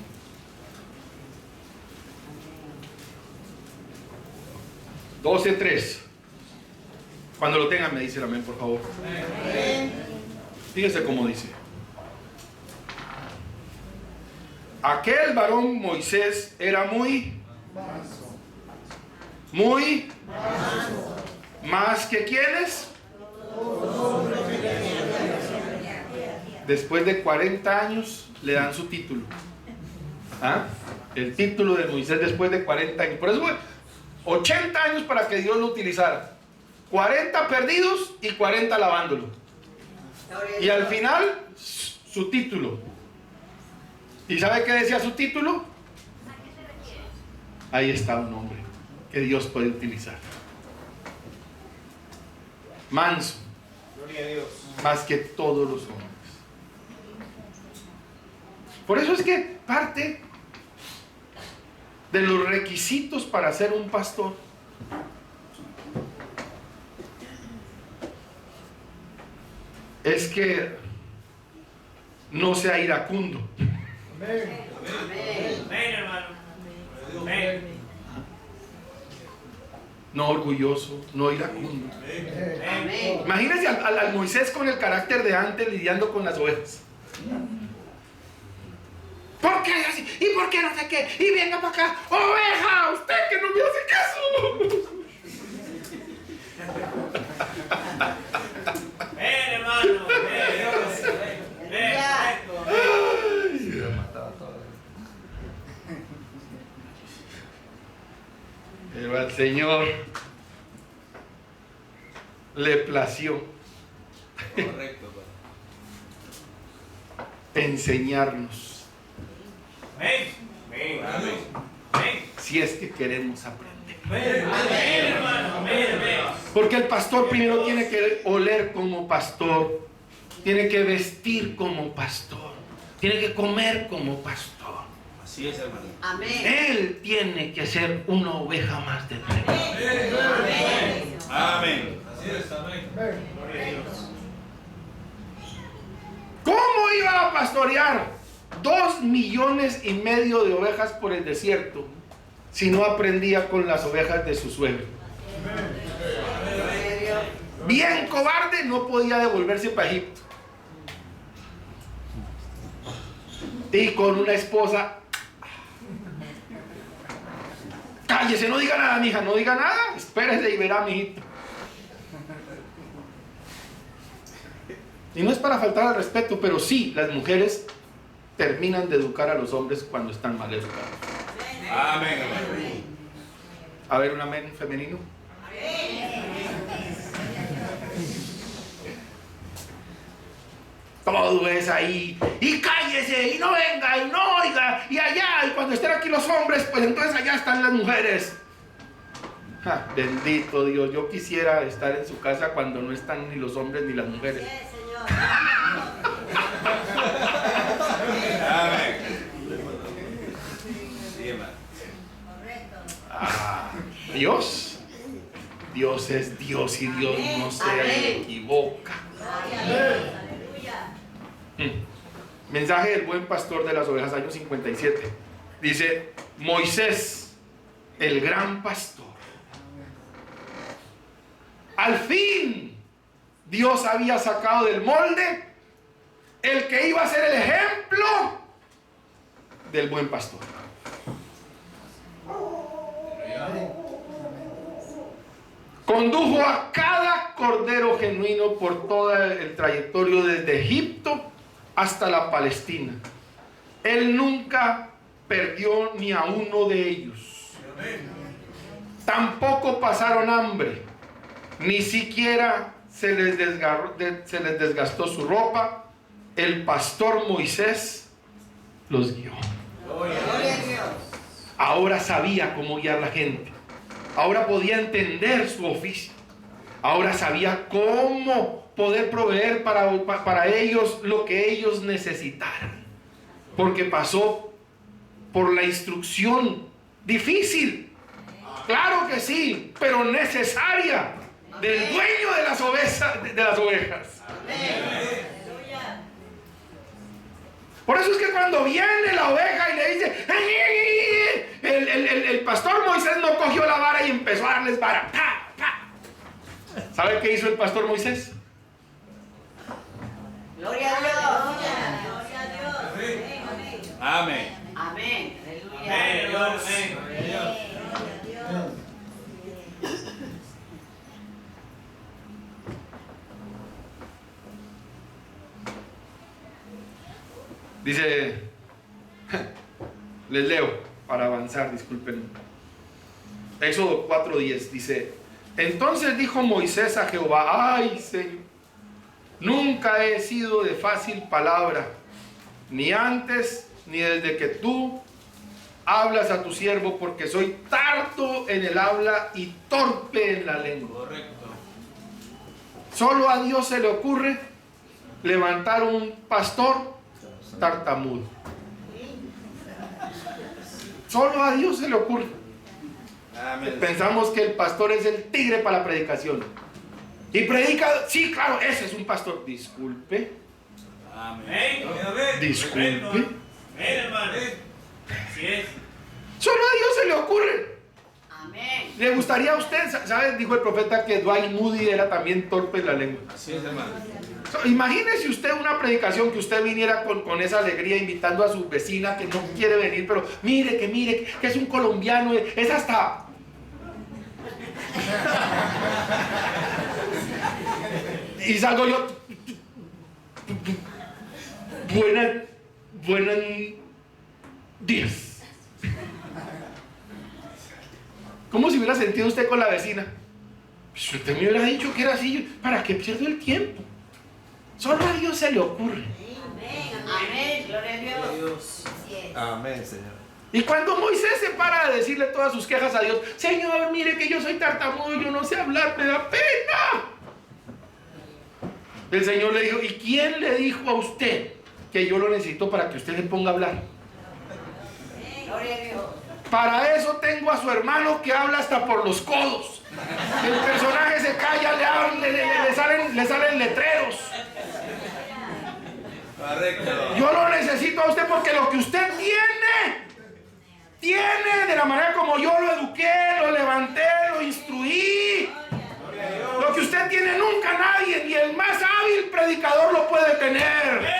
12:3. Cuando lo tengan me dicen amén, por favor. Fíjense cómo dice. Aquel varón Moisés era muy más que quienes. Después de 40 años le dan su título. ¿Ah? El título de Moisés después de 40 años. Por eso fue 80 años para que Dios lo utilizara. 40 perdidos y 40 alabándolo. Y al final, su título. ¿Y sabe qué decía su título? Ahí está un hombre que Dios puede utilizar. Manso. Gloria a Dios. Más que todos los hombres. Por eso es que parte de los requisitos para ser un pastor es que no sea iracundo. Amén. Amén, hermano. Amén. No orgulloso, no iracundo. Amén. Imagínense al Moisés con el carácter de antes lidiando con las ovejas. ¿Por qué así? ¿Y por qué no sé qué? Y venga para acá, oveja, usted que no me hace caso. Ven, hermano. Ven. Ven. Se lo mataba todo. Pero al Señor le plació Correcto, enseñarnos Ven. Ven. Amén. Ven. si es que queremos aprender. Amén, hermano. Amén. Amén. Porque el pastor primero tiene que oler como pastor, tiene que vestir como pastor, tiene que comer como pastor. Así es, hermano. Amén. Él tiene que ser una oveja más del rebaño. Amén. Amén. ¿Cómo iba a pastorear 2,5 millones de ovejas por el desierto si no aprendía con las ovejas de su suegro? Gloria a Dios. Bien cobarde, no podía devolverse para Egipto. Y con una esposa. Cállese, no diga nada, mija, no diga nada. Espérese y verá, mijito. Y no es para faltar al respeto, pero sí, las mujeres terminan de educar a los hombres cuando están mal educados. Amén, hermano. A ver, un amén femenino. Todo es ahí. Y cállese, y no venga, y no oiga, y allá, y cuando estén aquí los hombres, pues entonces allá están las mujeres. Ja, bendito Dios, yo quisiera estar en su casa cuando no están ni los hombres ni las mujeres. Amén. Sí, hermano. Ah, Dios es Dios y Dios no se Amén. equivoca. Mensaje del buen pastor de las ovejas, año 57. Dice: Moisés, el gran pastor. Al fin Dios había sacado del molde el que iba a ser el ejemplo del buen pastor. Condujo a cada cordero genuino por todo el trayectorio desde Egipto hasta la Palestina. Él nunca perdió ni a uno de ellos. Tampoco pasaron hambre, ni siquiera se les desgastó su ropa. El pastor Moisés los guió. Ahora sabía cómo guiar a la gente. Ahora podía entender su oficio. Ahora sabía cómo poder proveer para ellos lo que ellos necesitaran. Porque pasó por la instrucción difícil. Claro que sí, pero necesaria, del dueño de las ovejas. Por eso es que cuando viene la oveja y le dice, el pastor Moisés no cogió la vara y empezó a darles vara. ¡Pa, pa! ¿Sabe qué hizo el pastor Moisés? Gloria a Dios. Amén. Amén. Amén. Amén. Dice, les leo para avanzar, disculpen. Éxodo 4:10 dice, entonces dijo Moisés a Jehová, ay Señor, nunca he sido de fácil palabra, ni antes ni desde que tú hablas a tu siervo, porque soy tardo en el habla y torpe en la lengua. Correcto. Solo a Dios se le ocurre levantar un pastor tartamudo. Solo a Dios se le ocurre. Amén. Pensamos que el pastor es el tigre para la predicación. Y predica, sí, claro, ese es un pastor. Disculpe. Amén. Disculpe. Amén, hermano. Así es. Solo a Dios se le ocurre. Amén. ¿Le gustaría a usted? ¿Sabes? Dijo el profeta que Dwight Moody era también torpe en la lengua. Así es, hermano. Imagínese usted una predicación que usted viniera con esa alegría invitando a su vecina que no quiere venir, pero mire, que es un colombiano, es hasta... Y salgo yo... Buenas días. ¿Cómo se hubiera sentido usted con la vecina? Si usted me hubiera dicho que era así, ¿para qué pierdo el tiempo? Solo a Dios se le ocurre. Amén. Gloria a Dios. Amén, Señor. Y cuando Moisés se para de decirle todas sus quejas a Dios, Señor, mire que yo soy tartamudo, yo no sé hablar, me da pena. El Señor le dijo, ¿y quién le dijo a usted que yo lo necesito para que usted se ponga a hablar? Gloria a Dios. Para eso tengo a su hermano que habla hasta por los codos. El personaje se calla, le salen letreros. Correcto. Yo lo necesito a usted porque lo que usted tiene de la manera como yo lo eduqué, lo levanté, lo instruí. Lo que usted tiene nunca nadie, ni el más hábil predicador lo puede tener.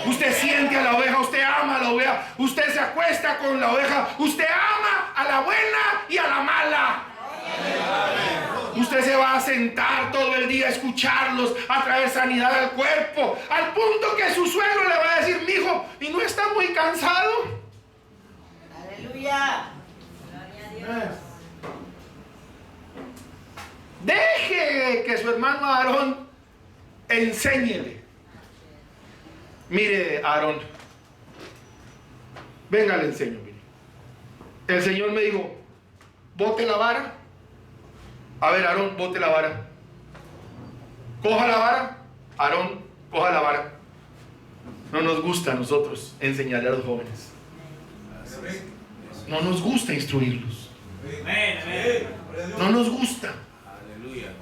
Usted siente a la oveja, usted ama a la oveja, usted se acuesta con la oveja, usted ama a la buena y a la mala. Usted se va a sentar todo el día a escucharlos, a traer sanidad al cuerpo, al punto que su suegro le va a decir, mijo, ¿y no está muy cansado? Aleluya. Gloria a Dios. Deje que su hermano Aarón enséñele. Mire, Aarón, venga, le enseño. Mire. El Señor me dijo, bote la vara. A ver, Aarón, bote la vara. Coja la vara. Aarón, coja la vara. No nos gusta a nosotros enseñarle a los jóvenes. No nos gusta instruirlos. Amén, amén. No nos gusta. Aleluya.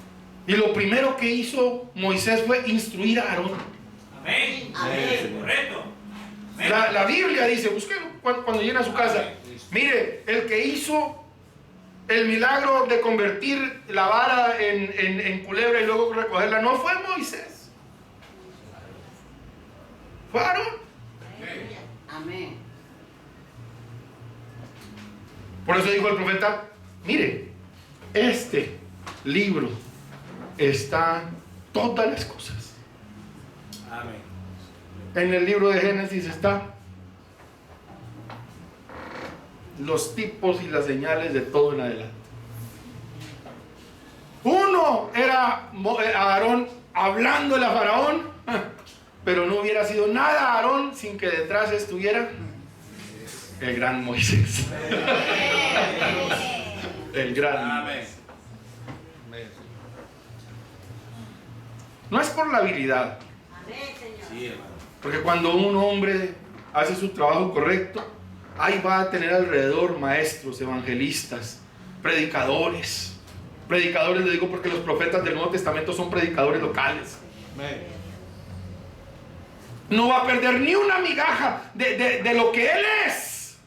Y lo primero que hizo Moisés fue instruir a Aarón. Amén. Amén. Correcto. Amén. La Biblia dice, búsquelo cuando llegue a su casa. Mire, el que hizo el milagro de convertir la vara en culebra y luego recogerla no fue Moisés. Fue Aarón. Amén. Por eso dijo el profeta, mire, este libro están todas las cosas. Amén. En el libro de Génesis está los tipos y las señales de todo en adelante. Uno era Aarón hablándole a Faraón, pero no hubiera sido nada Aarón sin que detrás estuviera el gran Moisés. El gran. Amén. No es por la habilidad, Amén, Señor. Sí, hermano. porque cuando un hombre hace su trabajo correcto, ahí va a tener alrededor maestros, evangelistas, predicadores. Predicadores, le digo porque los profetas del Nuevo Testamento son predicadores locales. Amén. No va a perder ni una migaja de lo que él es,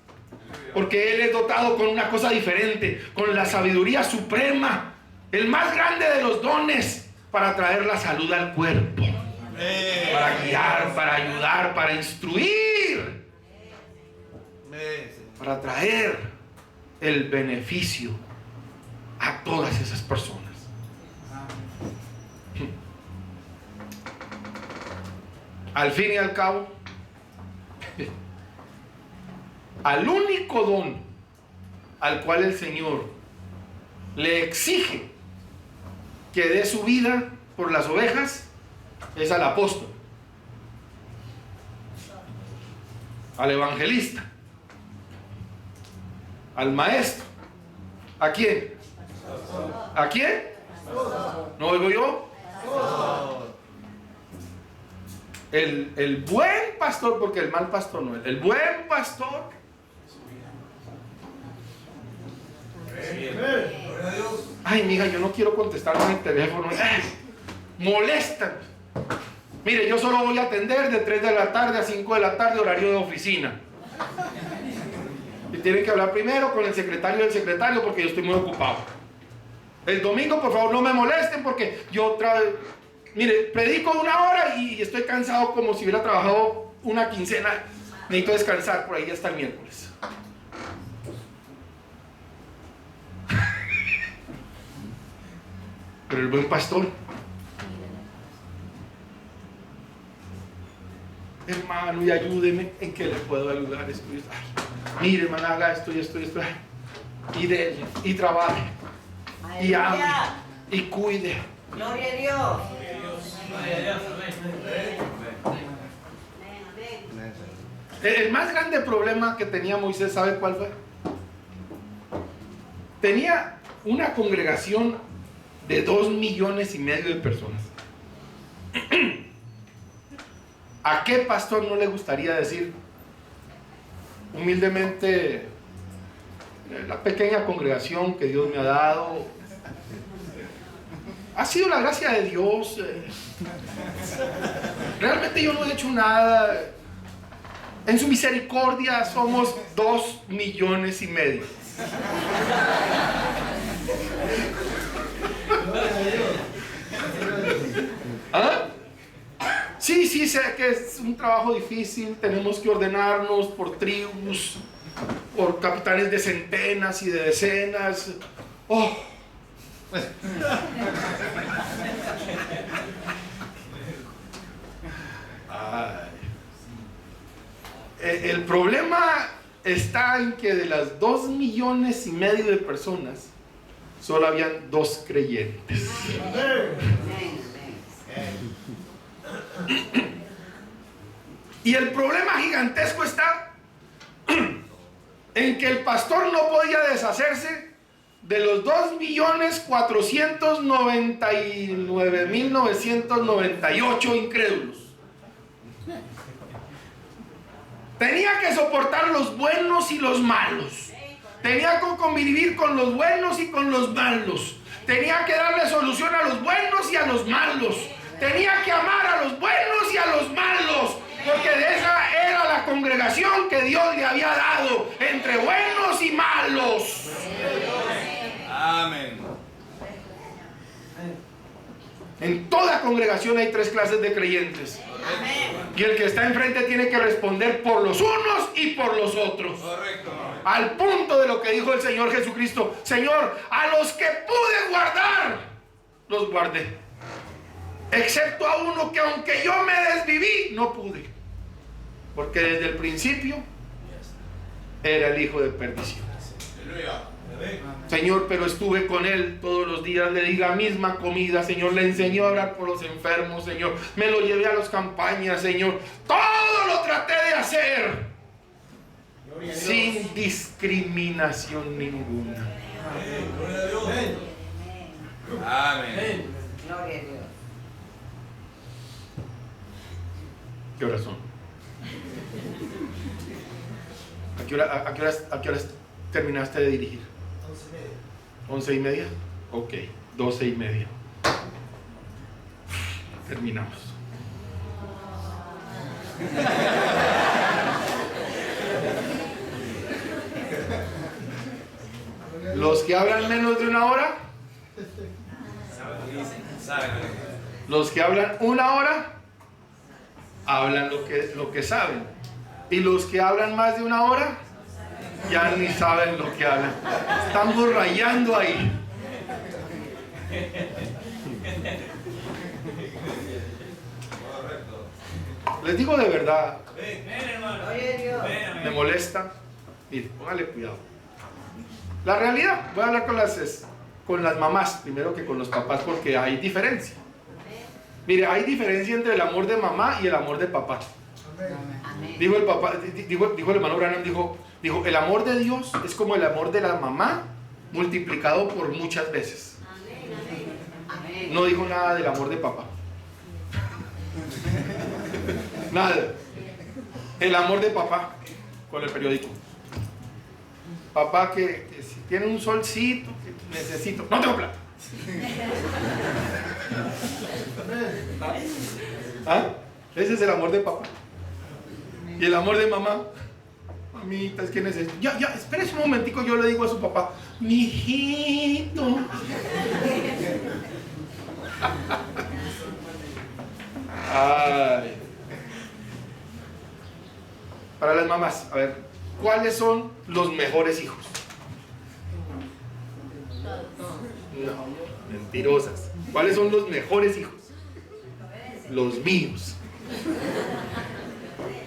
porque él es dotado con una cosa diferente, con la sabiduría suprema, el más grande de los dones, para traer la salud al cuerpo, para guiar, para ayudar, para instruir, para traer el beneficio a todas esas personas. Al fin y al cabo, al único don al cual el Señor le exige que dé su vida por las ovejas es al apóstol, al evangelista, al maestro. ¿A quién? ¿A quién? ¿No oigo yo? El buen pastor, porque el mal pastor no es. El buen pastor ay, mija, yo no quiero contestar en el teléfono. Ay, molestan. Mire, yo solo voy a atender de 3 de la tarde a 5 de la tarde, horario de oficina. Y tienen que hablar primero con el secretario del secretario porque yo estoy muy ocupado. El domingo, por favor, no me molesten porque yo mire, predico 1 hora y estoy cansado como si hubiera trabajado una quincena. Necesito descansar por ahí hasta el miércoles. Pero el buen pastor, hermano, y ayúdeme, ¿en qué le puedo ayudar? Esto, ay, mire, hermano, haga esto y esto y esto. Y dele, y trabaje, y hable, y cuide. Gloria a Dios. Gloria a Dios. Amén. El más grande problema que tenía Moisés, ¿sabe cuál fue? Tenía una congregación de 2,5 millones de personas. ¿A qué pastor no le gustaría decir humildemente, la pequeña congregación que Dios me ha dado ha sido la gracia de Dios? Realmente yo no he hecho nada. En su misericordia somos 2,5 millones. ¿Ah? Sí, sé que es un trabajo difícil. Tenemos que ordenarnos por tribus, por capitanes de centenas y de decenas. Oh. El problema está en que de las 2,5 millones de personas, solo habían 2 creyentes. Y el problema gigantesco está en que el pastor no podía deshacerse de los 2,499,998 incrédulos. Tenía que soportar los buenos y los malos. Tenía que convivir con los buenos y con los malos. Tenía que darle solución a los buenos y a los malos. Tenía que amar a los buenos y a los malos, porque de esa era la congregación que Dios le había dado, entre buenos y malos. Amén. En toda congregación hay 3 clases de creyentes. Amén. Y el que está enfrente tiene que responder por los unos y por los otros. Correcto. Al punto de lo que dijo el Señor Jesucristo: Señor, a los que pude guardar, los guardé. Excepto a uno que aunque yo me desviví, no pude. Porque desde el principio era el hijo de perdición. Aleluya. Señor, pero estuve con él todos los días, le di la misma comida, Señor, le enseñó a orar por los enfermos, Señor, me lo llevé a las campañas, Señor, todo lo traté de hacer sin discriminación ninguna. Amén. Gloria a Dios. ¿Qué horas son? ¿A qué horas terminaste de dirigir? 11:30. Ok, 12:30. Terminamos. Los que hablan menos de una hora, los que hablan una hora, hablan lo que saben. Y los que hablan más de una hora, ya ni saben lo que hablan. Estamos rayando ahí. Les digo de verdad, Gloria a Dios. me molesta. Mire, póngale cuidado. La realidad, voy a hablar con las mamás primero que con los papás, porque hay diferencia. Mire, hay diferencia entre el amor de mamá y el amor de papá. Amén. Dijo el papá, dijo el hermano Branham, dijo, el amor de Dios es como el amor de la mamá multiplicado por muchas veces. Amén. No dijo nada del amor de papá. Nada. El amor de papá con el periódico. Papá que si tiene un solcito, que necesito. No tengo plata. ¿Ah? Ese es el amor de papá. Y el amor de mamá: mamita, es que necesito. Ya, espérese un momentico, yo le digo a su papá: mijito. Ay. Para las mamás, a ver, ¿cuáles son los mejores hijos? No, mentirosas. ¿Cuáles son los mejores hijos? Los míos.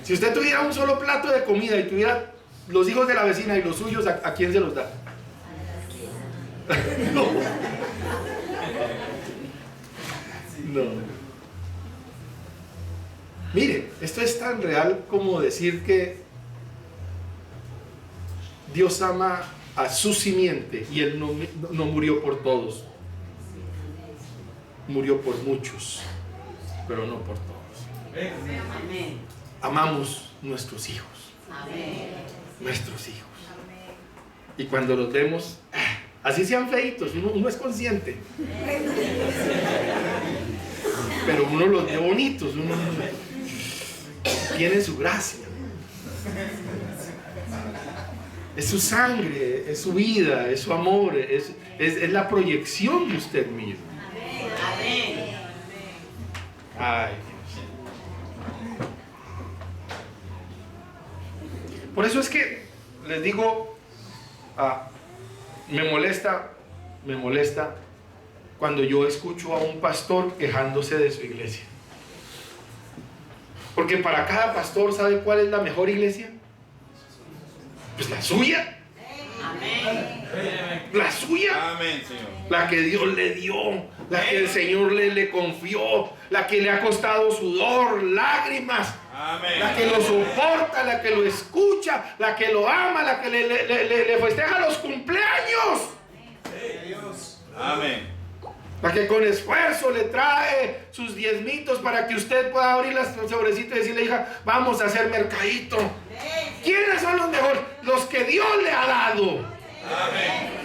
Si usted tuviera un solo plato de comida y tuviera los hijos de la vecina y los suyos, ¿a quién se los da? No. No. Mire, esto es tan real como decir que Dios ama a su simiente y Él no murió por todos. Murió por muchos, pero no por todos. Amén. Amamos nuestros hijos. Amén. Nuestros hijos. Y cuando los vemos, así sean feitos, uno es consciente. Pero uno los ve bonitos, uno tiene su gracia. Es su sangre, es su vida, es su amor, es la proyección de usted mismo. Amén. Ay, Dios. Por eso es que les digo, me molesta cuando yo escucho a un pastor quejándose de su iglesia. Porque para cada pastor, ¿sabe cuál es la mejor iglesia? Pues la suya. Amén. La suya. Amén, Señor. La que Dios le dio, la que el Señor le confió, la que le ha costado sudor, lágrimas, Amén. la que lo soporta, la que lo escucha, la que lo ama, la que le festeja los cumpleaños, Amén. la que con esfuerzo le trae sus diezmitos para que usted pueda abrir las sobrecitas y decirle: hija, vamos a hacer mercadito. ¿Quiénes son los mejores? Los que Dios le ha dado. Amén.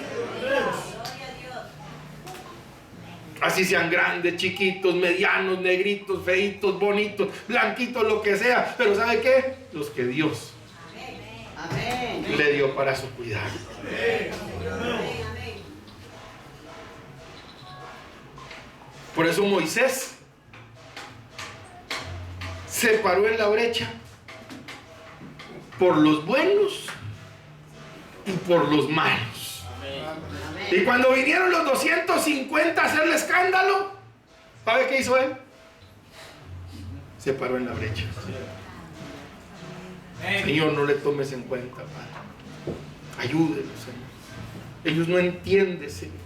Así sean grandes, chiquitos, medianos, negritos, feitos, bonitos, blanquitos, lo que sea. Pero ¿sabe qué? Los que Dios Amén. le dio para su cuidado. Por eso Moisés se paró en la brecha por los buenos y por los malos. Y cuando vinieron los 250 a hacerle escándalo, ¿sabe qué hizo él? Se paró en la brecha. Señor, no le tomes en cuenta, Padre. Ayúdenos, Señor. Ellos no entienden, Señor.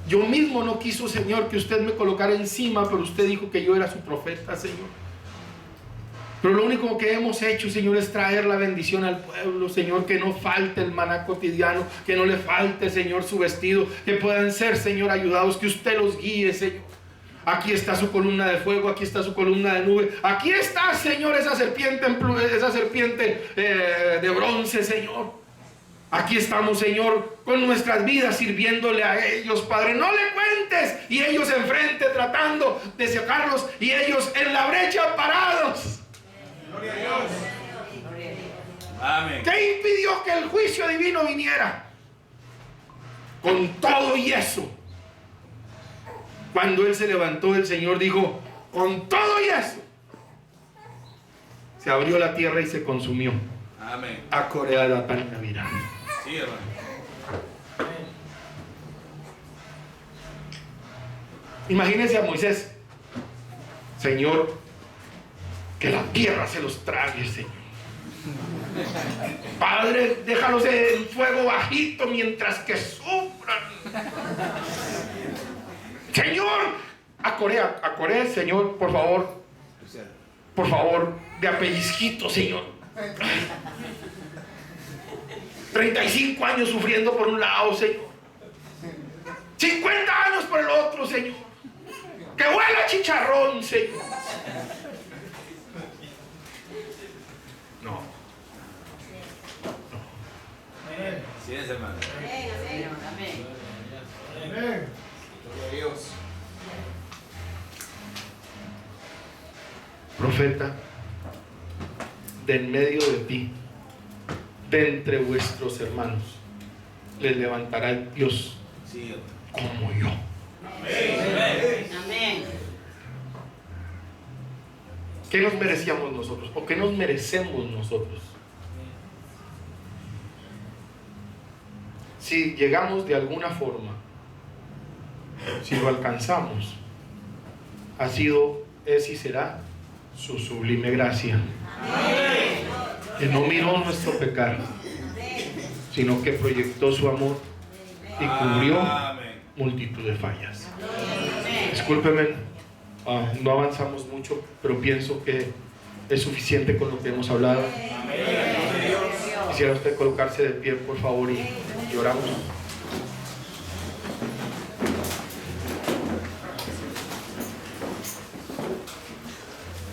Yo mismo no quiso, Señor, que usted me colocara encima, pero usted dijo que yo era su profeta, Señor. Pero lo único que hemos hecho, Señor, es traer la bendición al pueblo, Señor, que no falte el maná cotidiano, que no le falte, Señor, su vestido, que puedan ser, Señor, ayudados, que usted los guíe, Señor. Aquí está su columna de fuego, aquí está su columna de nube, aquí está, Señor, esa serpiente de bronce, Señor. Aquí estamos, Señor, con nuestras vidas sirviéndole a ellos, Padre. No le cuentes, y ellos enfrente tratando de sacarlos, y ellos en la brecha parados. Gloria a Dios. Amén. ¿Qué impidió que el juicio divino viniera? Con todo y eso, cuando él se levantó, el Señor dijo, con todo y eso, se abrió la tierra y se consumió. Amén. A Corea la Tana Virán. Sí, hermano. Imagínense a Moisés, Señor, que la tierra se los trague, Señor. Padre, déjalos en fuego bajito mientras que sufran. Señor, a Corea, Señor, por favor, de apellizquito, Señor. 35 años sufriendo por un lado, Señor. 50 años por el otro, Señor. Que huela chicharrón, Señor. No. Sí es, hermano. Amén. Gloria a Dios. Profeta, de en medio de ti, de entre vuestros hermanos, les levantará el Dios Sí, hermano. como yo. Amén. ¿Qué nos merecíamos nosotros? ¿O qué nos merecemos nosotros? Si llegamos de alguna forma, si lo alcanzamos, es y será su sublime gracia. Que no miró nuestro pecado, sino que proyectó su amor y cubrió Amén. multitud de fallas. Discúlpeme, no avanzamos mucho, pero pienso que es suficiente con lo que hemos hablado. Quisiera usted colocarse de pie, por favor, y oramos.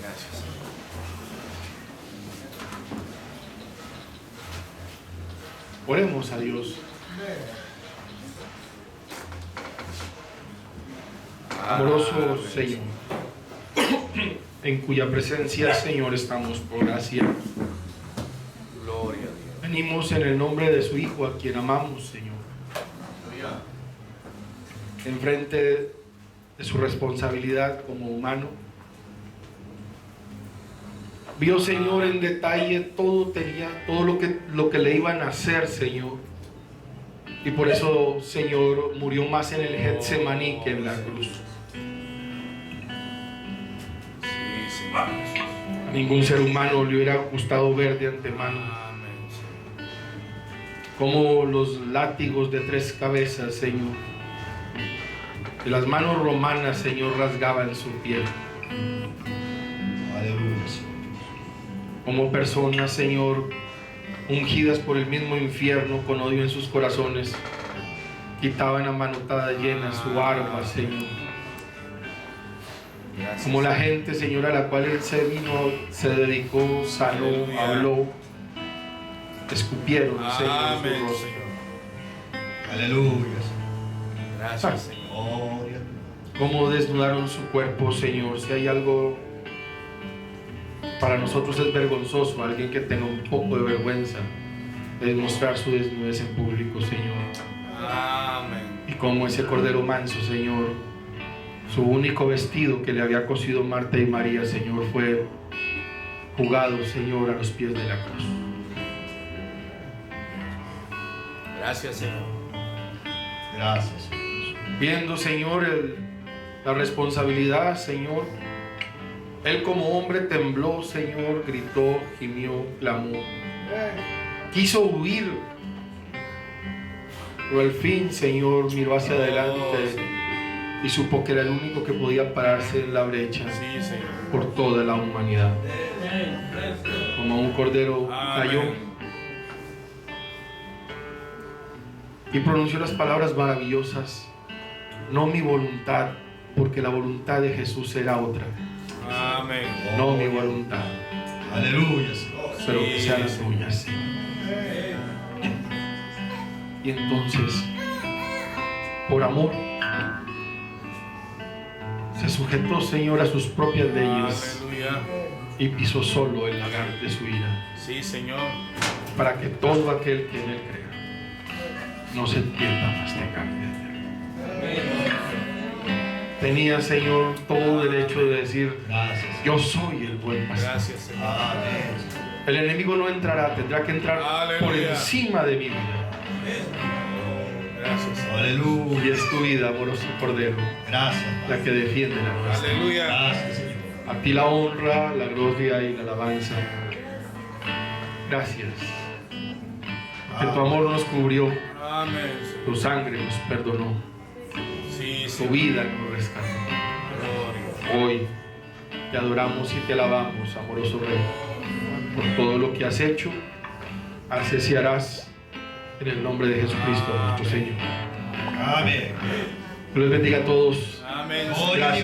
Gracias. Oremos a Dios. Amoroso Señor, en cuya presencia, Señor, estamos por gracia. Gloria a Dios. Venimos en el nombre de su Hijo, a quien amamos, Señor. Enfrente de su responsabilidad como humano. Vio, Señor, en detalle todo lo que le iban a hacer, Señor. Y por eso, Señor, murió más en el Getsemaní que en la cruz. Sí, Señor. A ningún ser humano le hubiera gustado ver de antemano Amén, Señor. como los látigos de 3 cabezas, Señor, de las manos romanas, Señor, rasgaban su piel. Aleluya, Señor. Como personas, Señor, ungidas por el mismo infierno con odio en sus corazones, quitaban a manotada llena su arma, Señor. Gracias. Como la gente, Señor, a la cual Él se dedicó, sanó, Aleluya. habló, escupieron, Señor, Amén, su rostro. Señor. Aleluya, Señor. Gracias, Señor. Gloria. Cómo desnudaron su cuerpo, Señor. Si hay algo para nosotros es vergonzoso, alguien que tenga un poco de vergüenza, es mostrar su desnudez en público, Señor. Amén. Y como ese cordero manso, Señor, Su único vestido que le había cosido Marta y María, Señor, fue jugado, Señor, a los pies de la cruz. Gracias, Señor. Gracias. Viendo, Señor, la responsabilidad, Señor, Él como hombre tembló, Señor, gritó, gimió, clamó. Quiso huir, pero al fin, Señor, miró hacia adelante y supo que era el único que podía pararse en la brecha Sí, Señor. por toda la humanidad. Como un cordero cayó y pronunció las palabras maravillosas: no mi voluntad, porque la voluntad de Jesús era otra. Amén. No mi voluntad, Aleluya, Señor. pero que sean las tuyas, Señor. Y entonces, por amor, se sujetó, Señor, a sus propias leyes Aleluya. y pisó solo el lagar de su ira, Sí, Señor. para que todo aquel que en Él crea no se pierda, más tenga vida eterna. Tenía, Señor, todo derecho de decir: Gracias. yo soy el buen pastor. Gracias, Señor. Amén. El enemigo no entrará, tendrá que entrar por Aleluya. encima de mi vida. Gracias, Señor. Y Aleluya. es tu vida, amoroso Cordero, Gracias, la Padre. que defiende la nuestra. Aleluya. Gracias, Señor. A ti la honra, la gloria y la alabanza. Gracias. Que tu amor nos cubrió, Amén. tu sangre nos perdonó, Sí, tu Señor. vida nos rescató. Gloria. Hoy te adoramos y te alabamos, amoroso Rey, por todo lo que has hecho, haces y harás, en el nombre de Jesucristo, nuestro Señor. Amén. Dios les bendiga a todos. Amén. Gloria a Dios.